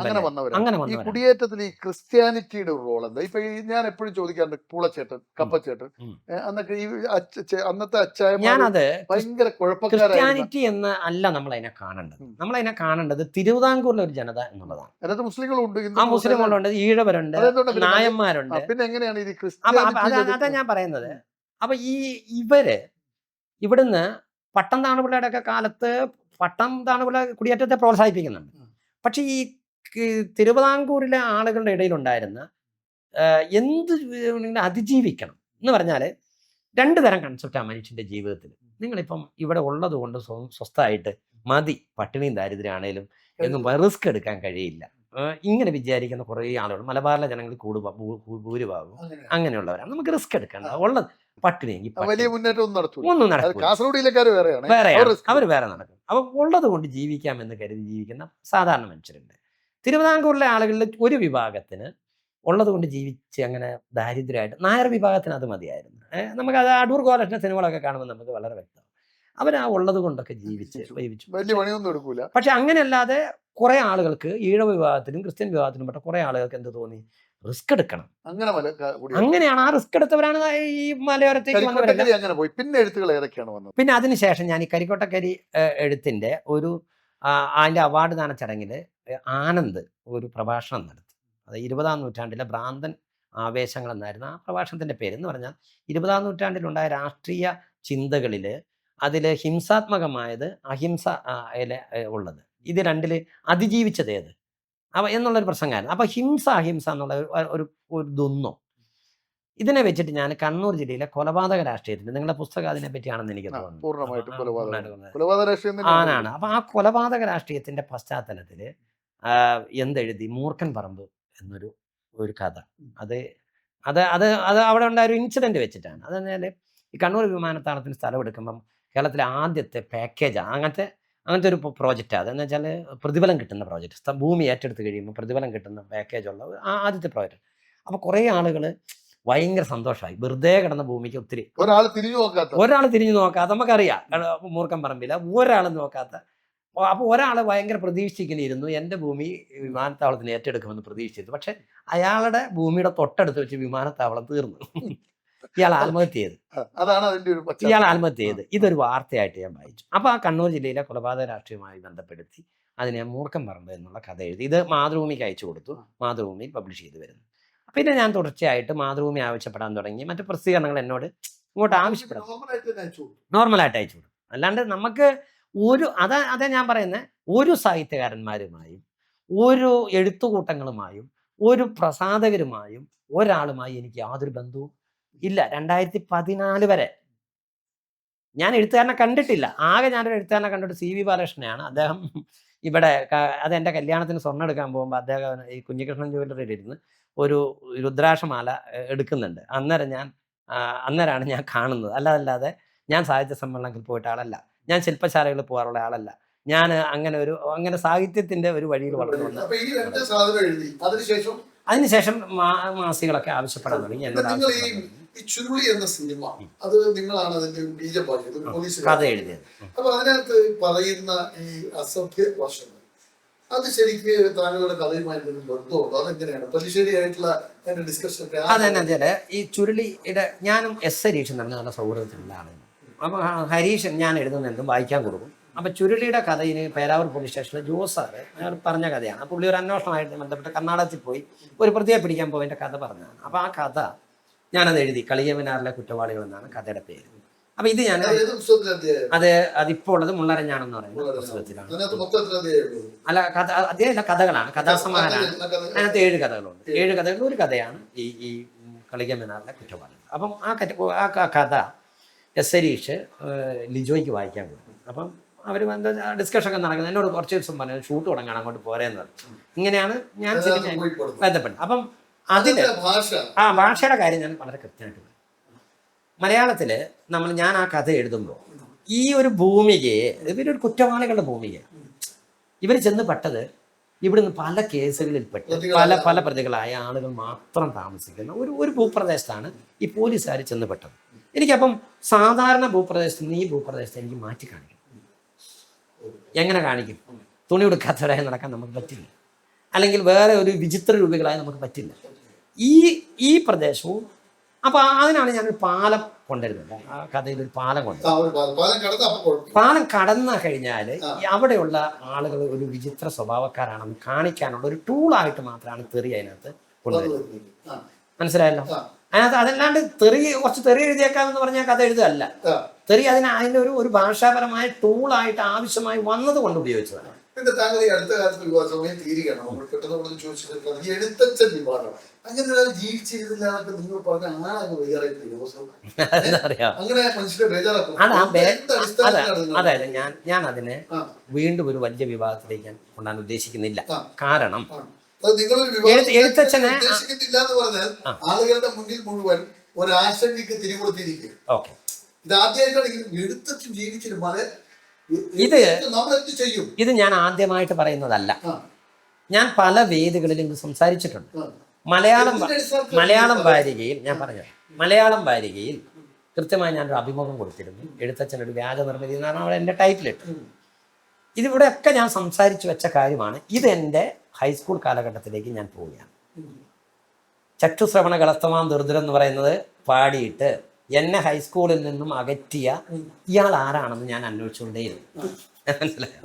അങ്ങനെ വന്നവരാണ്. അങ്ങനെ ഈ വന്നവരാണ്. കുടിയേറ്റത്തിൽ ഈ ക്രിസ്ത്യാനിറ്റിയുടെ ഒരു റോൾ എന്താ? ഇപ്പൊ ഞാൻ എപ്പോഴും ചോദിക്കാറുണ്ട്, പൂളച്ചേട്ടൻ, കപ്പച്ചേട്ടൻ, അന്നൊക്കെ ഈ അന്നത്തെ അച്ചായന്മാർ ഞാനത് ഭയങ്കര കുഴപ്പക്കാരായിരുന്നു. ക്രിസ്ത്യാനിറ്റി എന്ന് അല്ല നമ്മൾ അതിനെ കാണേണ്ടത്. നമ്മൾ അതിനെ കാണേണ്ടത് തിരുവിതാംകൂറിലെ ഒരു ജനത എന്നുള്ളതാണ്. അതിനകത്ത് മുസ്ലിങ്ങളുണ്ട്, ആ മുസ്ലിങ്ങളുണ്ട്, ഈഴവരുണ്ട്, നായന്മാരുണ്ട്. പിന്നെ എങ്ങനെയാണ് ഇത് അതാ ക്രിസ്ത്യാനിറ്റി? ഞാൻ പറയുന്നത്. അപ്പൊ ഇവര് ഇവിടുന്ന് പട്ടം താണുപിള്ളയുടെ ഒക്കെ കാലത്ത് പട്ടം താണുപിള്ള കുടിയേറ്റത്തെ പ്രോത്സാഹിപ്പിക്കുന്നുണ്ട്. പക്ഷെ ഈ തിരുവിതാംകൂറിലെ ആളുകളുടെ ഇടയിലുണ്ടായിരുന്ന എന്ത് അതിജീവിക്കണം എന്ന് പറഞ്ഞാൽ രണ്ട് തരം കൺസെപ്റ്റാണ് മനുഷ്യന്റെ ജീവിതത്തിൽ. നിങ്ങളിപ്പം ഇവിടെ ഉള്ളത് കൊണ്ട് സ്വസ്ഥമായിട്ട് മതി, പട്ടിണിയും ദാരിദ്ര്യമാണേലും എന്നും റിസ്ക് എടുക്കാൻ കഴിയില്ല, ഇങ്ങനെ വിചാരിക്കുന്ന കുറേ ആളുകൾ മലബാറിലെ ജനങ്ങൾ ഭൂരിഭാഗവും അങ്ങനെയുള്ളവരാണ്. നമുക്ക് റിസ്ക് എടുക്കേണ്ട, ഉള്ളത് പട്ടിണിയെങ്കിൽ വലിയ മുന്നേറ്റം ഒന്നും നടക്കും. കാസർഗോഡ് ജില്ലക്കാർ വേറെയാണ്, അവർ വേറെ നടക്കും. അപ്പൊ ഉള്ളത് കൊണ്ട് ജീവിക്കാമെന്ന് കരുതി ജീവിക്കുന്ന സാധാരണ മനുഷ്യരുണ്ട്. തിരുവിതാംകൂറിലെ ആളുകളിൽ ഒരു വിഭാഗത്തിന് ഉള്ളത് കൊണ്ട് ജീവിച്ച് അങ്ങനെ ദാരിദ്ര്യമായിട്ട്, നായർ വിഭാഗത്തിന് അത് മതിയായിരുന്നു. നമുക്ക് അത് അടൂർ ഗോലക്ഷണ സിനിമകളൊക്കെ കാണുമ്പോൾ നമുക്ക് വളരെ വ്യക്തം അവർ ആ ഉള്ളത് കൊണ്ടൊക്കെ ജീവിച്ചു. വലിയ പണിയൊന്നും എടുക്കൂല. പക്ഷെ അങ്ങനെയല്ലാതെ കുറെ ആളുകൾക്ക്, ഈഴവ വിഭാഗത്തിലും ക്രിസ്ത്യൻ വിഭാഗത്തിലും പെട്ട കുറെ ആളുകൾക്ക് എന്ത് തോന്നി, റിസ്ക് എടുക്കണം. അങ്ങനെയാണ് ആ റിസ്ക് എടുത്തവരാണ് ഈ മലയോരത്തേക്ക് അങ്ങനെ പോയി. പിന്നെ എഴുത്തുകൾ ഏതൊക്കെയാണ് വന്നത്? പിന്നെ അതിനുശേഷം ഞാൻ ഈ കരിക്കോട്ടക്കരി എഴുത്തിന്റെ ഒരു അതിന്റെ അവാർഡ് ദാന ചടങ്ങിൽ ആനന്ദ് ഒരു പ്രഭാഷണം നടത്തി. അത് 20-ാം നൂറ്റാണ്ടിലെ ഭ്രാന്തൻ ആവേശങ്ങൾ എന്നായിരുന്നു ആ പ്രഭാഷണത്തിന്റെ പേര്. എന്ന് പറഞ്ഞാൽ 20-ാം നൂറ്റാണ്ടിലുണ്ടായ രാഷ്ട്രീയ ചിന്തകളിൽ അതിൽ ഹിംസാത്മകമായത്, അഹിംസ ഉള്ളത്, ഇത് രണ്ടില് അതിജീവിച്ചത് ഏത് എന്നുള്ളൊരു പ്രസംഗമായിരുന്നു. അപ്പൊ ഹിംസ അഹിംസ എന്നുള്ള ഒരു ഇതൊന്നോ ഇതിനെ വെച്ചിട്ട് ഞാൻ കണ്ണൂർ ജില്ലയിലെ കൊലപാതക രാഷ്ട്രീയത്തിൽ, നിങ്ങളുടെ പുസ്തകം അതിനെ പറ്റിയാണെന്ന് എനിക്ക് തോന്നുന്നു. ആണാണ്. അപ്പൊ ആ കൊലപാതക രാഷ്ട്രീയത്തിന്റെ പശ്ചാത്തലത്തിൽ എന്തെഴുതി, മൂർഖൻ പറമ്പ് എന്നൊരു കഥ. അത് അത് അത് അത് അവിടെ ഉണ്ടായ ഒരു ഇൻസിഡന്റ് വെച്ചിട്ടാണ്. അതെന്നാൽ ഈ കണ്ണൂർ വിമാനത്താവളത്തിന് സ്ഥലം എടുക്കുമ്പം കേരളത്തിലെ ആദ്യത്തെ പാക്കേജ് അങ്ങനത്തെ ഒരു പ്രോജക്റ്റാണ്. അതെന്ന് വെച്ചാൽ പ്രതിഫലം കിട്ടുന്ന പ്രോജക്റ്റ്, ഭൂമി ഏറ്റെടുത്ത് കഴിയുമ്പോൾ പ്രതിഫലം കിട്ടുന്ന പാക്കേജുള്ള ആദ്യത്തെ പ്രോജക്റ്റ്. അപ്പോൾ കുറേ ആളുകൾ ഭയങ്കര സന്തോഷമായി. വെറുതെ കിടന്ന ഭൂമിക്ക് ഒത്തിരി ഒരാൾ തിരിഞ്ഞു നോക്കാത്ത, നമുക്കറിയാം മൂർഖൻ പറമ്പില്ല, ഒരാൾ നോക്കാത്ത. അപ്പോൾ ഒരാൾ ഭയങ്കര പ്രതീക്ഷിച്ചിരിക്കുന്നു, എൻ്റെ ഭൂമി വിമാനത്താവളത്തിന് ഏറ്റെടുക്കുമെന്ന് പ്രതീക്ഷിച്ചിരുന്നു. പക്ഷെ അയാളുടെ ഭൂമിയുടെ തൊട്ടടുത്ത് വെച്ച് വിമാനത്താവളം തീർന്നു. ഇയാൾ ആത്മഹത്യ ചെയ്ത്. ഇതൊരു വാർത്തയായിട്ട് ഞാൻ വായിച്ചു. അപ്പോൾ ആ കണ്ണൂർ ജില്ലയിലെ കൊലപാതക രാഷ്ട്രീയവുമായി ബന്ധപ്പെടുത്തി അതിനെ മൂർഖൻ പറമ്പ് എന്നുള്ള കഥ എഴുതി. ഇത് മാതൃഭൂമിക്ക് അയച്ചു കൊടുത്തു. മാതൃഭൂമി പബ്ലിഷ് ചെയ്ത് വരുന്നു. പിന്നെ ഞാൻ തുടർച്ചയായിട്ട് മാതൃഭൂമി ആവശ്യപ്പെടാൻ തുടങ്ങി. മറ്റു പ്രസിദ്ധീകരണങ്ങൾ എന്നോട് ഇങ്ങോട്ട് ആവശ്യപ്പെടാം, നോർമലായിട്ട് അയച്ചു കൊടുക്കും. അല്ലാണ്ട് നമുക്ക് അതാ ഞാൻ പറയുന്നത്, ഒരു സാഹിത്യകാരന്മാരുമായും ഒരു എഴുത്തുകൂട്ടങ്ങളുമായും ഒരു പ്രസാധകരുമായും ഒരാളുമായി എനിക്ക് യാതൊരു ബന്ധവും ഇല്ല. 2014 വരെ ഞാൻ എഴുത്തുകാരനെ കണ്ടിട്ടില്ല. ആകെ ഞാനൊരു എഴുത്തുകാരനെ കണ്ടിട്ട് CV ബാലകൃഷ്ണനെയാണ്. അദ്ദേഹം ഇവിടെ അതെൻ്റെ കല്യാണത്തിന് സ്വർണ്ണം എടുക്കാൻ പോകുമ്പോൾ അദ്ദേഹം ഈ കുഞ്ഞികൃഷ്ണൻ ജ്വല്ലറിയിൽ ഇരുന്ന് ഒരു രുദ്രാക്ഷമാല എടുക്കുന്നുണ്ട്. അന്നേരമാണ് ഞാൻ കാണുന്നത്. അല്ലാതെ ഞാൻ സാഹിത്യ സമ്മേളനത്തിൽ പോയിട്ട് ആളല്ല, ഞാൻ ശില്പശാലകളിൽ പോകാറുള്ള ആളല്ല. ഞാൻ അങ്ങനെ സാഹിത്യത്തിന്റെ ഒരു വഴിയിൽ വളർന്നു വന്നു. അതിനുശേഷം മാസികളൊക്കെ ആവശ്യപ്പെടാൻ തുടങ്ങി. ചുരുളി എന്ന സിനിമ, അത് നിങ്ങളാണ് അതിന്റെ കഥ എഴുതിയത്. അപ്പൊ അതിനകത്ത് പറയുന്ന ഈ അസഭ്യ വശങ്ങൾ, അത് ശരിക്ക് താങ്കളുടെ കഥയുമായി ബന്ധമുണ്ടോ? അതെങ്ങനെയാണ് പലിശ്ശേരിയായിട്ടുള്ള ഡിസ്കഷൻ? അതെന്നെ, ഈ ചുരുളിയുടെ ഞാനും ഹരീഷൻ നടന്ന നല്ല സൗഹൃദത്തിലുള്ള ആളാണ്. അപ്പൊ ഹരീഷൻ ഞാൻ എഴുതുന്നതും വായിക്കാൻ കൊടുക്കും. അപ്പൊ ചുരുളിയുടെ കഥയിന് പേരാവൂർ പോലീസ് സ്റ്റേഷനിൽ ജോസാറ് പറഞ്ഞ കഥയാണ്. പുള്ളി ഒരു അന്വേഷണമായിട്ട് ബന്ധപ്പെട്ട് കർണാടകത്തിൽ പോയി ഒരു പ്രതിയെ പിടിക്കാൻ പോയതിന്റെ കഥ പറഞ്ഞതാണ്. അപ്പൊ ആ കഥ ഞാനത് എഴുതി. കളിയമനാറിലെ കുറ്റവാളികൾ എന്നാണ് കഥയുടെ പേര്. അപ്പൊ ഇത് ഞാൻ അതിപ്പോ ഉള്ളത് മുള്ളരഞ്ഞാണെന്ന് പറയുന്ന പുസ്തകത്തിലാണ്. അല്ല, അതേയല്ല, കഥകളാണ്, കഥാസമാഹാരമാണ്. അതിനകത്ത് 7 കഥകളുണ്ട്. 7 കഥകളിൽ ഒരു കഥയാണ് ഈ കളിയമനാറിലെ കുറ്റവാളികൾ. അപ്പം ആ കഥ എസ് ഹരീഷ് ലിജോയ്ക്ക് വായിക്കാൻ കൊടുത്തു. അപ്പം അവർ എന്താ ഡിസ്കഷൻ ഒക്കെ നടക്കുന്നത്. എന്നോട് കുറച്ച് ദിവസം പറഞ്ഞു ഷൂട്ട് തുടങ്ങാൻ അങ്ങോട്ട് പോരേന്ന് പറഞ്ഞു. ഇങ്ങനെയാണ് ഞാൻ സിനിമ ബന്ധപ്പെട്ടത്. അപ്പം അതിൽ ഭാഷയുടെ കാര്യം ഞാൻ വളരെ കൃത്യമായിട്ട് പറയും. മലയാളത്തിൽ ഞാൻ ആ കഥ എഴുതുമ്പോൾ ഈ ഒരു ഭൂമികയെ, ഇവരൊരു കുറ്റവാളികളുടെ ഭൂമികയാണ്. ഇവർ ചെന്ന് പെട്ടത് ഇവിടുന്ന് പല കേസുകളിൽ പെട്ട് പല പ്രതികളായ ആളുകൾ മാത്രം താമസിക്കുന്ന ഒരു ഭൂപ്രദേശത്താണ് ഈ പോലീസുകാർ ചെന്ന് പെട്ടത്. എനിക്കപ്പം സാധാരണ ഭൂപ്രദേശത്ത് നിന്ന് ഈ പ്രദേശത്ത് എനിക്ക് മാറ്റി കാണിക്കണം. എങ്ങനെ കാണിക്കും? തുണി ഉടുക്കാത്തവരായി നടക്കാൻ നമുക്ക് പറ്റില്ല, അല്ലെങ്കിൽ വേറെ ഒരു വിചിത്ര രൂപികളായി നമുക്ക് പറ്റില്ല. ഈ പ്രദേശവും അപ്പൊ അതിനാണ് ഞാനൊരു പാലം കൊണ്ടുവരുന്നത്. ആ കഥയിൽ ഒരു പാലം കൊണ്ടുവരുന്നത്. പാലം കടന്നു കഴിഞ്ഞാൽ അവിടെയുള്ള ആളുകൾ ഒരു വിചിത്ര സ്വഭാവക്കാരാണെന്ന് കാണിക്കാനുള്ള ഒരു ടൂളായിട്ട് മാത്രമാണ് തെറി അതിനകത്ത് കൊണ്ടുവരുന്നത്. മനസ്സിലായല്ലോ? അതിനകത്ത് അതല്ലാണ്ട് കുറച്ച് തെറി എഴുതിയേക്കാമെന്ന് പറഞ്ഞാൽ കഥ എഴുതുകയല്ല. തെറി അതിന്റെ ഒരു ഭാഷാപരമായ ടൂളായിട്ട് ആവശ്യമായി വന്നത് കൊണ്ട് ഉപയോഗിച്ചതാണ്. പിന്നെ താങ്കൾ ഈ അടുത്ത കാലത്ത് സമയം തീരുകയാണ്. നമ്മൾ പെട്ടെന്ന് ചോദിച്ചിട്ട് ഈ എഴുത്തച്ഛൻ വിവാദം അങ്ങനെ ഒരാൾ ജീവിച്ചിരുന്നില്ല എന്നൊക്കെ നിങ്ങൾ പറഞ്ഞ ആളാണ് അങ്ങനെ മനുഷ്യരെ ബേജാറാക്കും. അതായത് ഞാൻ അതിനെ വീണ്ടും ഒരു വലിയ വിവാദത്തിലേക്ക് ഞാൻ കൊണ്ടാൻ ഉദ്ദേശിക്കുന്നില്ല. കാരണം എഴുത്തച്ഛനെ ഉദ്ദേശിക്കുന്നില്ല എന്ന് പറഞ്ഞാൽ ആളുകളുടെ മുന്നിൽ മുഴുവൻ ഒരാശങ്കയ്ക്ക് തിരികൊടുത്തിരിക്കും. ഓക്കെ, ഇത് ആദ്യമായിട്ടാണ് എഴുത്തച്ഛൻ ജീവിച്ചിരുന്നത്. ഇത് ഞാൻ ആദ്യമായിട്ട് പറയുന്നതല്ല. ഞാൻ പല വേദികളിലും ഇത് സംസാരിച്ചിട്ടുണ്ട്. മലയാളം വാരികയിൽ ഞാൻ പറഞ്ഞു, മലയാളം വാരികയിൽ കൃത്യമായി ഞാനൊരു അഭിമുഖം കൊടുത്തിരുന്നു. എഴുത്തച്ഛനൊരു വ്യാജ നിർമ്മിതി എന്നാണ് അവിടെ എൻ്റെ ടൈറ്റിലിട്ട്. ഇതിവിടെയൊക്കെ ഞാൻ സംസാരിച്ചു വെച്ച കാര്യമാണ്. ഇതെൻ്റെ ഹൈസ്കൂൾ കാലഘട്ടത്തിലേക്ക് ഞാൻ പോവുകയാണ്. ചക്ഷുശ്രവണ കളസ്തമാം ദുർദുരം എന്ന് പറയുന്നത് പാടിയിട്ട് എന്നെ ഹൈസ്കൂളിൽ നിന്നും അകറ്റിയ ഇയാൾ ആരാണെന്ന് ഞാൻ അന്വേഷിച്ചുകൊണ്ടേയിരുന്നു. മനസ്സിലായോ?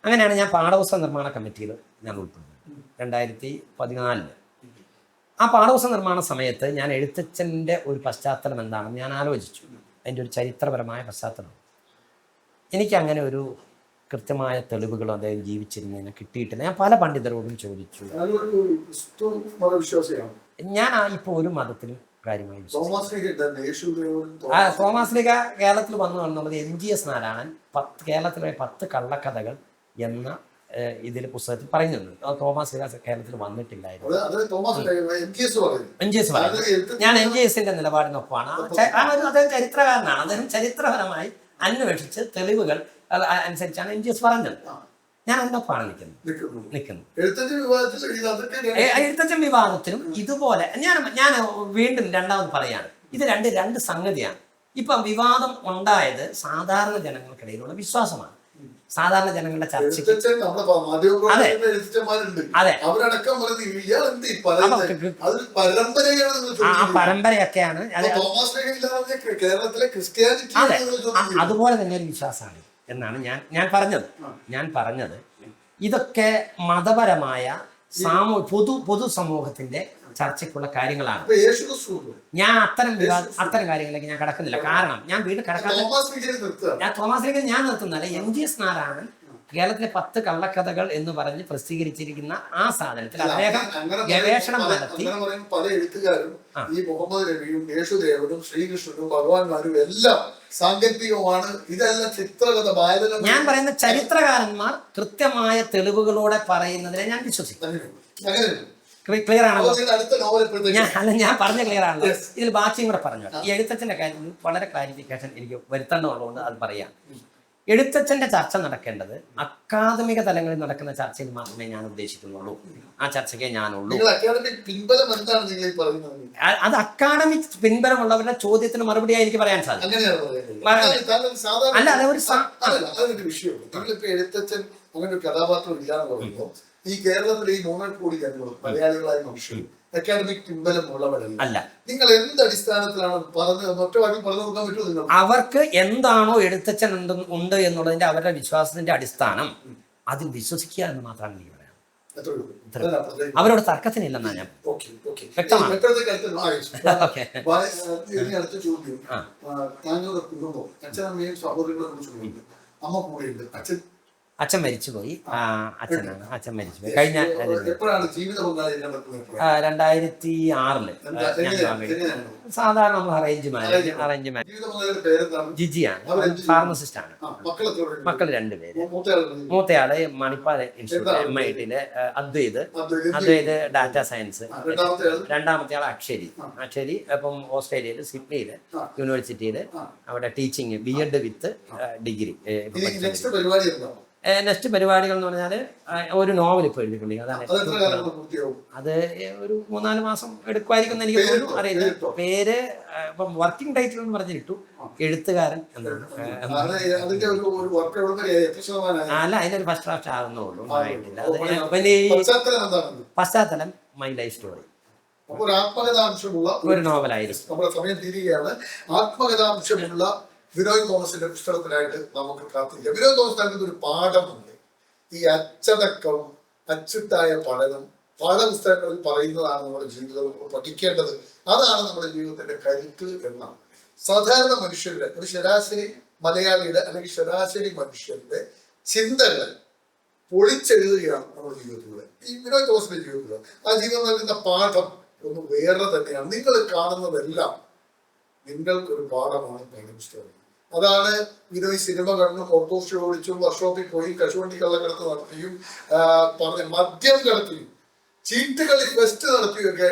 അങ്ങനെയാണ് ഞാൻ പാഠപുസ്തക നിർമ്മാണ കമ്മിറ്റിയിൽ ഞാൻ ഉൾപ്പെടുന്നത് 2014. ആ പാഠപുസ്തക നിർമ്മാണ സമയത്ത് ഞാൻ എഴുത്തച്ഛൻ്റെ ഒരു പശ്ചാത്തലം എന്താണെന്ന് ഞാൻ ആലോചിച്ചു. അതിൻ്റെ ഒരു ചരിത്രപരമായ പശ്ചാത്തലം. എനിക്കങ്ങനെ ഒരു കൃത്യമായ തെളിവുകളോ അദ്ദേഹം ജീവിച്ചിരുന്നതിനെ കിട്ടിയിട്ടില്ല. ഞാൻ പല പണ്ഡിതരോടും ചോദിച്ചു. ഞാൻ ഇപ്പോൾ ഒരു മതത്തിലും കാര്യമായി തോമസ് ലീഗ കേരളത്തിൽ വന്നു എന്നുള്ളത് MGS നാരായണൻ കേരളത്തിലെ 10 കള്ളക്കഥകൾ എന്ന ഇതിൽ പുസ്തകത്തിൽ പറയുന്നുണ്ട്. തോമസ് ലീഗ കേരളത്തിൽ വന്നിട്ടില്ലായിരുന്നു. MGS പറയുന്നത് ഞാൻ MGSന്റെ നിലപാടിനൊപ്പമാണ്. അദ്ദേഹം ചരിത്രകാരനാണ്. അദ്ദേഹം ചരിത്രപരമായി അന്വേഷിച്ച് തെളിവുകൾ അനുസരിച്ചാണ് MGS പറഞ്ഞത്. ഞാൻ അതിനൊപ്പമാണ് നിൽക്കുന്നത്. എഴുത്തച്ഛൻ വിവാദത്തിലും ഇതുപോലെ ഞാൻ വീണ്ടും രണ്ടാമത് പറയാണ്, ഇത് രണ്ട് സംഗതിയാണ്. ഇപ്പം വിവാദം ഉണ്ടായത് സാധാരണ ജനങ്ങൾക്കിടയിലുള്ള വിശ്വാസമാണ്. സാധാരണ ജനങ്ങളുടെ ചർച്ചയ്ക്ക് ആ പരമ്പരയൊക്കെയാണ്. അതുപോലെ തന്നെ ഒരു വിശ്വാസമാണ് എന്നാണ് ഞാൻ പറഞ്ഞത്. ഇതൊക്കെ മതപരമായ പൊതുസമൂഹത്തിന്റെ ചർച്ചയ്ക്കുള്ള കാര്യങ്ങളാണ്. ഞാൻ അത്തരം കാര്യങ്ങളിലേക്ക് ഞാൻ കടക്കുന്നില്ല. കാരണം ഞാൻ വീണ്ടും ഞാൻ തോമസ് ലീഗിൽ ഞാൻ നിർത്തുന്നല്ല. MGS നാരായണൻ കേരളത്തിലെ 10 കള്ളക്കഥകൾ എന്ന് പറഞ്ഞ് പ്രസിദ്ധീകരിച്ചിരിക്കുന്ന ആ സാധനത്തിൽ അദ്ദേഹം ഗവേഷണം നടത്തി. പല എഴുത്തുകാരും ഈ മുഹമ്മദ് നബിയും യേശുദേവനും ശ്രീകൃഷ്ണനും ഭഗവാന്മാരും എല്ലാം സാങ്കല്പികമാണ്. ഇതെല്ലാം ചിത്രകഥ. ഞാൻ പറയുന്ന ചരിത്രകാരന്മാർ കൃത്യമായ തെളിവുകളോടെ പറയുന്നതിനെ ഞാൻ വിശ്വസിക്കും. ക്ലിയർ ആണല്ലോ? ഞാൻ പറഞ്ഞ ക്ലിയർ ആണല്ലോ. ഇതിൽ ബാക്കിയും കൂടെ പറഞ്ഞു. ഈ എഴുത്തച്ഛന്റെ കാര്യത്തിൽ വളരെ ക്ലാരിഫിക്കേഷൻ എനിക്ക് വരുത്തേണ്ടതുള്ളതുകൊണ്ട് അത് പറയാം. എഴുത്തച്ഛന്റെ ചർച്ച നടക്കേണ്ടത് അക്കാദമിക തലങ്ങളിൽ നടക്കുന്ന ചർച്ചയിൽ മാത്രമേ ഞാൻ ഉദ്ദേശിക്കുന്നുള്ളൂ. ആ ചർച്ചയ്ക്കേ ഞാനുള്ളൂ. അത് അക്കാഡമിക് പിൻബലമുള്ളവരുടെ ചോദ്യത്തിന് മറുപടിയായി എനിക്ക് പറയാൻ സാധിക്കും. അല്ല, അതൊരു വിഷയമുണ്ട്. എഴുത്തച്ഛൻ അങ്ങനെ ഒരു കഥാപാത്രം ഇല്ലാന്ന് പറയുമ്പോൾ ഈ കേരളത്തിലെ ഈ 3 കോടി ജനങ്ങളും മലയാളികളായ മനുഷ്യരും അക്കാഡമിക് പിൻബലമുള്ളവരല്ല. നിങ്ങൾ എന്ത് അടിസ്ഥാനത്തിലാണ് ഒറ്റ വാക്കിൽ പറഞ്ഞു കൊടുക്കാൻ പറ്റുമോ? അവർക്ക് എന്താണോ എഴുത്തച്ഛൻ ഉണ്ട് എന്നുള്ളതിന്റെ അവരുടെ വിശ്വാസത്തിന്റെ അടിസ്ഥാനം അതിൽ വിശ്വസിക്കുക എന്ന് മാത്രമാണ് എനിക്ക് പറയാം. അവരോട് തർക്കത്തിനില്ലെന്നാ ഞാൻ വ്യക്തമാണ്. അടുത്ത ചോദ്യം, താങ്കളുടെ കുടുംബം അച്ഛനമ്മയും സഹോദരങ്ങളെ കുറിച്ച് അമ്മ കൂടെയുണ്ട്. അച്ഛൻ അച്ഛൻ മരിച്ചുപോയി. അച്ഛനാണ്, അച്ഛൻ മരിച്ചുപോയി കഴിഞ്ഞ എപ്പോഴാണ് ജീവിത പങ്കാളി കണ്ടെത്തുന്നത്? 2006 സാധാരണ നമ്മൾ അറേഞ്ച് മാരേജ്. ജീവിത പങ്കാളിയുടെ പേരെന്താണ്? ജിജിയാണ്, ഫാർമസിസ്റ്റ് ആണ്. മക്കൾ 2 പേര്. മൂത്തയാള് മണിപ്പാൽ ഇൻസ്റ്റിറ്റ്യൂട്ട് MIT-ല് അദ്വൈത് ഡാറ്റ സയൻസ്. രണ്ടാമത്തെ ആൾ അക്ഷരി അപ്പം ഓസ്ട്രേലിയയിൽ സിഡ്നിയില് യൂണിവേഴ്സിറ്റിയിൽ അവിടെ teaching BEd with degree. Next പരിപാടികൾ എന്ന് പറഞ്ഞാൽ ഒരു നോവൽ ഇപ്പോൾ എഴുതിയിട്ടുണ്ട്. അതാണ് അത് ഒരു 3-4 മാസം എടുക്കുമായിരിക്കും എന്ന് എനിക്ക് തോന്നുന്നു, അറിയില്ല. പേര് ഇപ്പം വർക്കിംഗ് ടൈറ്റിൽ എന്ന് പറഞ്ഞിട്ടു എഴുത്തുകാരൻ എന്നാണ്. അല്ല, അതിനൊരു ഫസ്റ്റ് ഡ്രാഫ്റ്റ് ആകുന്നുള്ളൂ, ആയിട്ടില്ല. അത് പശ്ചാത്തലം മൈ ലൈഫ് സ്റ്റോറി, ഒരു ആത്മകഥാംശമുള്ള ഒരു നോവലായിരിക്കും. നമ്മുടെ സമയം തീരുകയാണ്. ആത്മകഥാംശമുള്ള വിനോയ് തോമസിന്റെ പുസ്തകത്തിനായിട്ട് നമുക്ക് കാത്തിരിക്കാം. വിനോയ് തോമസ് നൽകുന്ന ഒരു പാഠമുണ്ട്. ഈ അച്ചടക്കം, അച്ചിട്ടായ പഠനം പാഠപുസ്തകങ്ങളിൽ പറയുന്നതാണ് നമ്മുടെ ജീവിതം പഠിക്കേണ്ടത്. അതാണ് നമ്മുടെ ജീവിതത്തിന്റെ കരുത്ത് എന്നാണ്. സാധാരണ മനുഷ്യരുടെ, ഒരു ശരാശരി മലയാളിയുടെ അല്ലെങ്കിൽ ശരാശരി മനുഷ്യരുടെ ചിന്തകൾ പൊളിച്ചെഴുതുകയാണ് നമ്മുടെ ജീവിതത്തിലൂടെ. ഈ വിനോയ് തോമസിന്റെ ജീവിതത്തിൽ ആ ജീവിതം നൽകുന്ന പാഠം ഒന്ന് വേറെ തന്നെയാണ്. നിങ്ങൾ കാണുന്നതെല്ലാം നിങ്ങൾക്കൊരു പാഠമാണ് പാഠപുസ്തകം. അതാണ് വിനോയ് സിനിമ കണ്ടു, ഓട്ടോ ഷോ ഓടിച്ചും വർക്ക്ഷോപ്പിൽ പോയി കശുവണ്ടി കള്ളക്കടത്ത് നടത്തിയും മദ്യം കടത്തിയും ചീട്ടുകളി ഫെസ്റ്റ് നടത്തിയൊക്കെ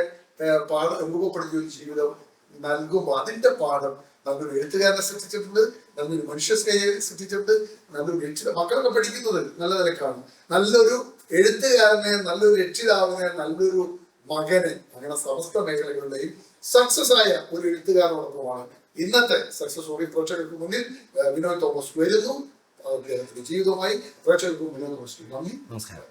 രൂപപ്പെടുത്തിയ ഒരു ജീവിതം നൽകുമ്പോൾ അതിന്റെ പാഠം നല്ലൊരു എഴുത്തുകാരനെ സൃഷ്ടിച്ചിട്ടുണ്ട്, നല്ലൊരു മനുഷ്യ സ്നേഹിയെ സൃഷ്ടിച്ചിട്ടുണ്ട്, നല്ലൊരു മക്കളൊക്കെ പഠിക്കുന്നത് നല്ല നിലക്കാണ്. നല്ലൊരു എഴുത്തുകാരനെ, നല്ലൊരു രക്ഷിതാവിനെ, നല്ലൊരു മകനെ, അങ്ങനെ സമസ്ത മേഖലകളുടെയും സക്സസ് ആയ ഒരു എഴുത്തുകാരോടൊപ്പമാണ് ഇന്നത്തെ സക്സസ് സ്റ്റോറി പ്രേക്ഷകർക്ക് മുന്നിൽ വിനോയ് തോമസ് വരുന്നു. അദ്ദേഹത്തിന്റെ ജീവിതവുമായി പ്രേക്ഷകർക്ക് മുന്നിൽ നന്ദി, നമസ്കാരം.